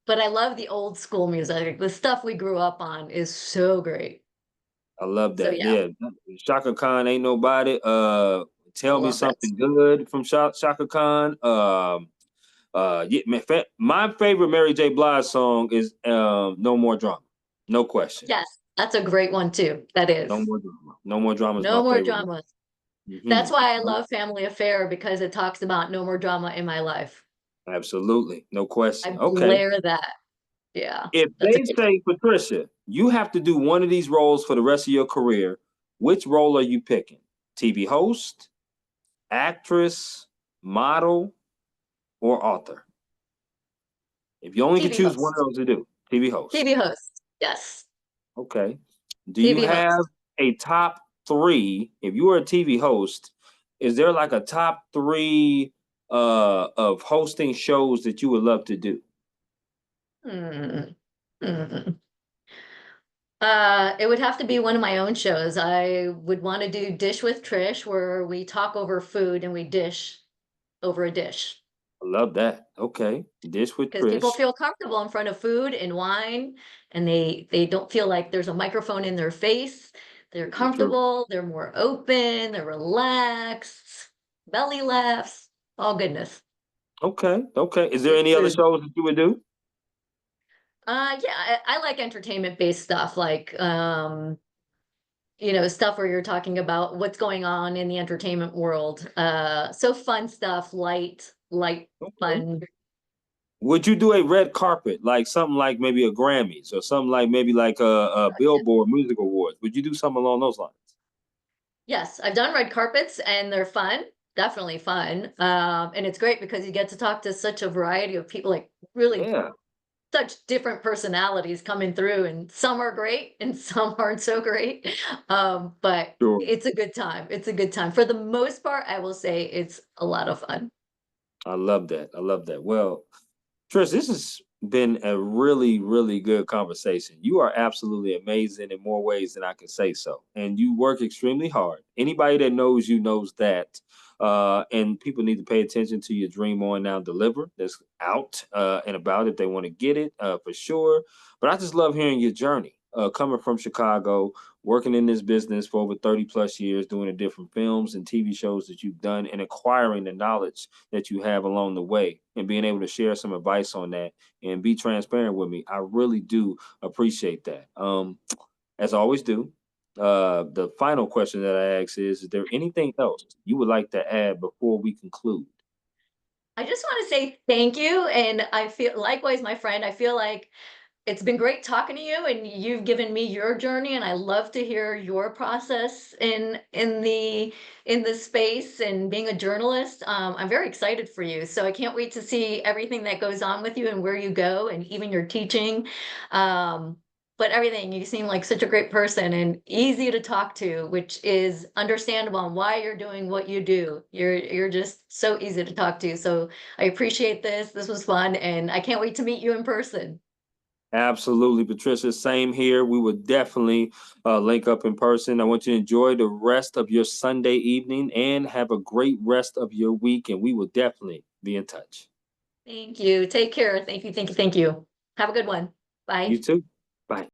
but I love the old school music. The stuff we grew up on is so great. I love So that. yeah, Yeah. Shaka Khan ain't nobody. Tell me love that. something good from Shaka Khan. Yeah, my favorite Mary J. Blige song is No More Drama. No question. Yes, that's a great one too. That No is. More Drama. No More Drama is No my more favorite one. drama. Hmm. That's why I love Family Affair because it talks about no more drama in my life. Absolutely. No I question. Okay. blare that. Yeah, If that's a they good say, Patricia, you have to do one of these roles for the rest of your career, which role are you picking? TV host, actress, model, or author? If you only could TV choose one of host. those to do, TV TV host. host. Yes. Okay. Do you TV have host. a top three? If you were a TV host, is there like a top three of hosting shows that you would love to do? Hmm. Hmm. It would have to be one of my own shows. I would want to do Dish with Trish, where we talk over food and we dish over a dish. I love that. Okay. Dish with Because people Trish. feel comfortable in front of food and wine, and they don't feel like there's a microphone in their face. They're This is true. comfortable, they're more open, they're relaxed, belly laughs, all goodness. Okay. Okay. Is there With any other food. shows that you would do? Yeah, I like entertainment-based stuff, like stuff where you're talking about what's going on in the entertainment world. So fun stuff, light, Okay. fun. Would you do a red carpet, like something like maybe a Grammys or something like maybe like a Billboard Music Awards? Would you do something along those lines? Yes, I've done red carpets and they're fun, definitely fun. And it's great because you get to talk to such a variety of people, like really Yeah. such different personalities coming through, and some are great and some aren't so great. But Sure. it's a good time. It's a good time. For the most part, I will say it's a lot of fun. I love that. I love that. Well, Trish, this is been a really, really good conversation. You are absolutely amazing in more ways than I can say so. And you work extremely hard. Anybody that knows you knows that. And people need to pay attention to your Dream On Now Deliver that's out and about if they want to get it for sure. But I just love hearing your journey. Coming from Chicago, working in this business for over 30 plus years, doing the different films and TV shows that you've done, and acquiring the knowledge that you have along the way, and being able to share some advice on that and be transparent with me. I really do appreciate that. As I always do, the final question that I ask is there anything else you would like to add before we conclude? I just want to say thank you. And I feel likewise, my friend, I feel like it's been great talking to you, and you've given me your journey, and I love to hear your process in the space and being a journalist. I'm very excited for you, so I can't wait to see everything that goes on with you and where you go, and even your teaching. Um, but everything, you seem like such a great person and easy to talk to, which is understandable on why you're doing what you do. You're just so easy to talk to. So I appreciate this. This was fun, and I can't wait to meet you in person. Absolutely, Patricia. Same here. We will definitely link up in person. I want you to enjoy the rest of your Sunday evening and have a great rest of your week. And we will definitely be in touch. Thank you. Take care. Thank you. Thank you. Thank you. Have a good one. You Bye. too. Bye.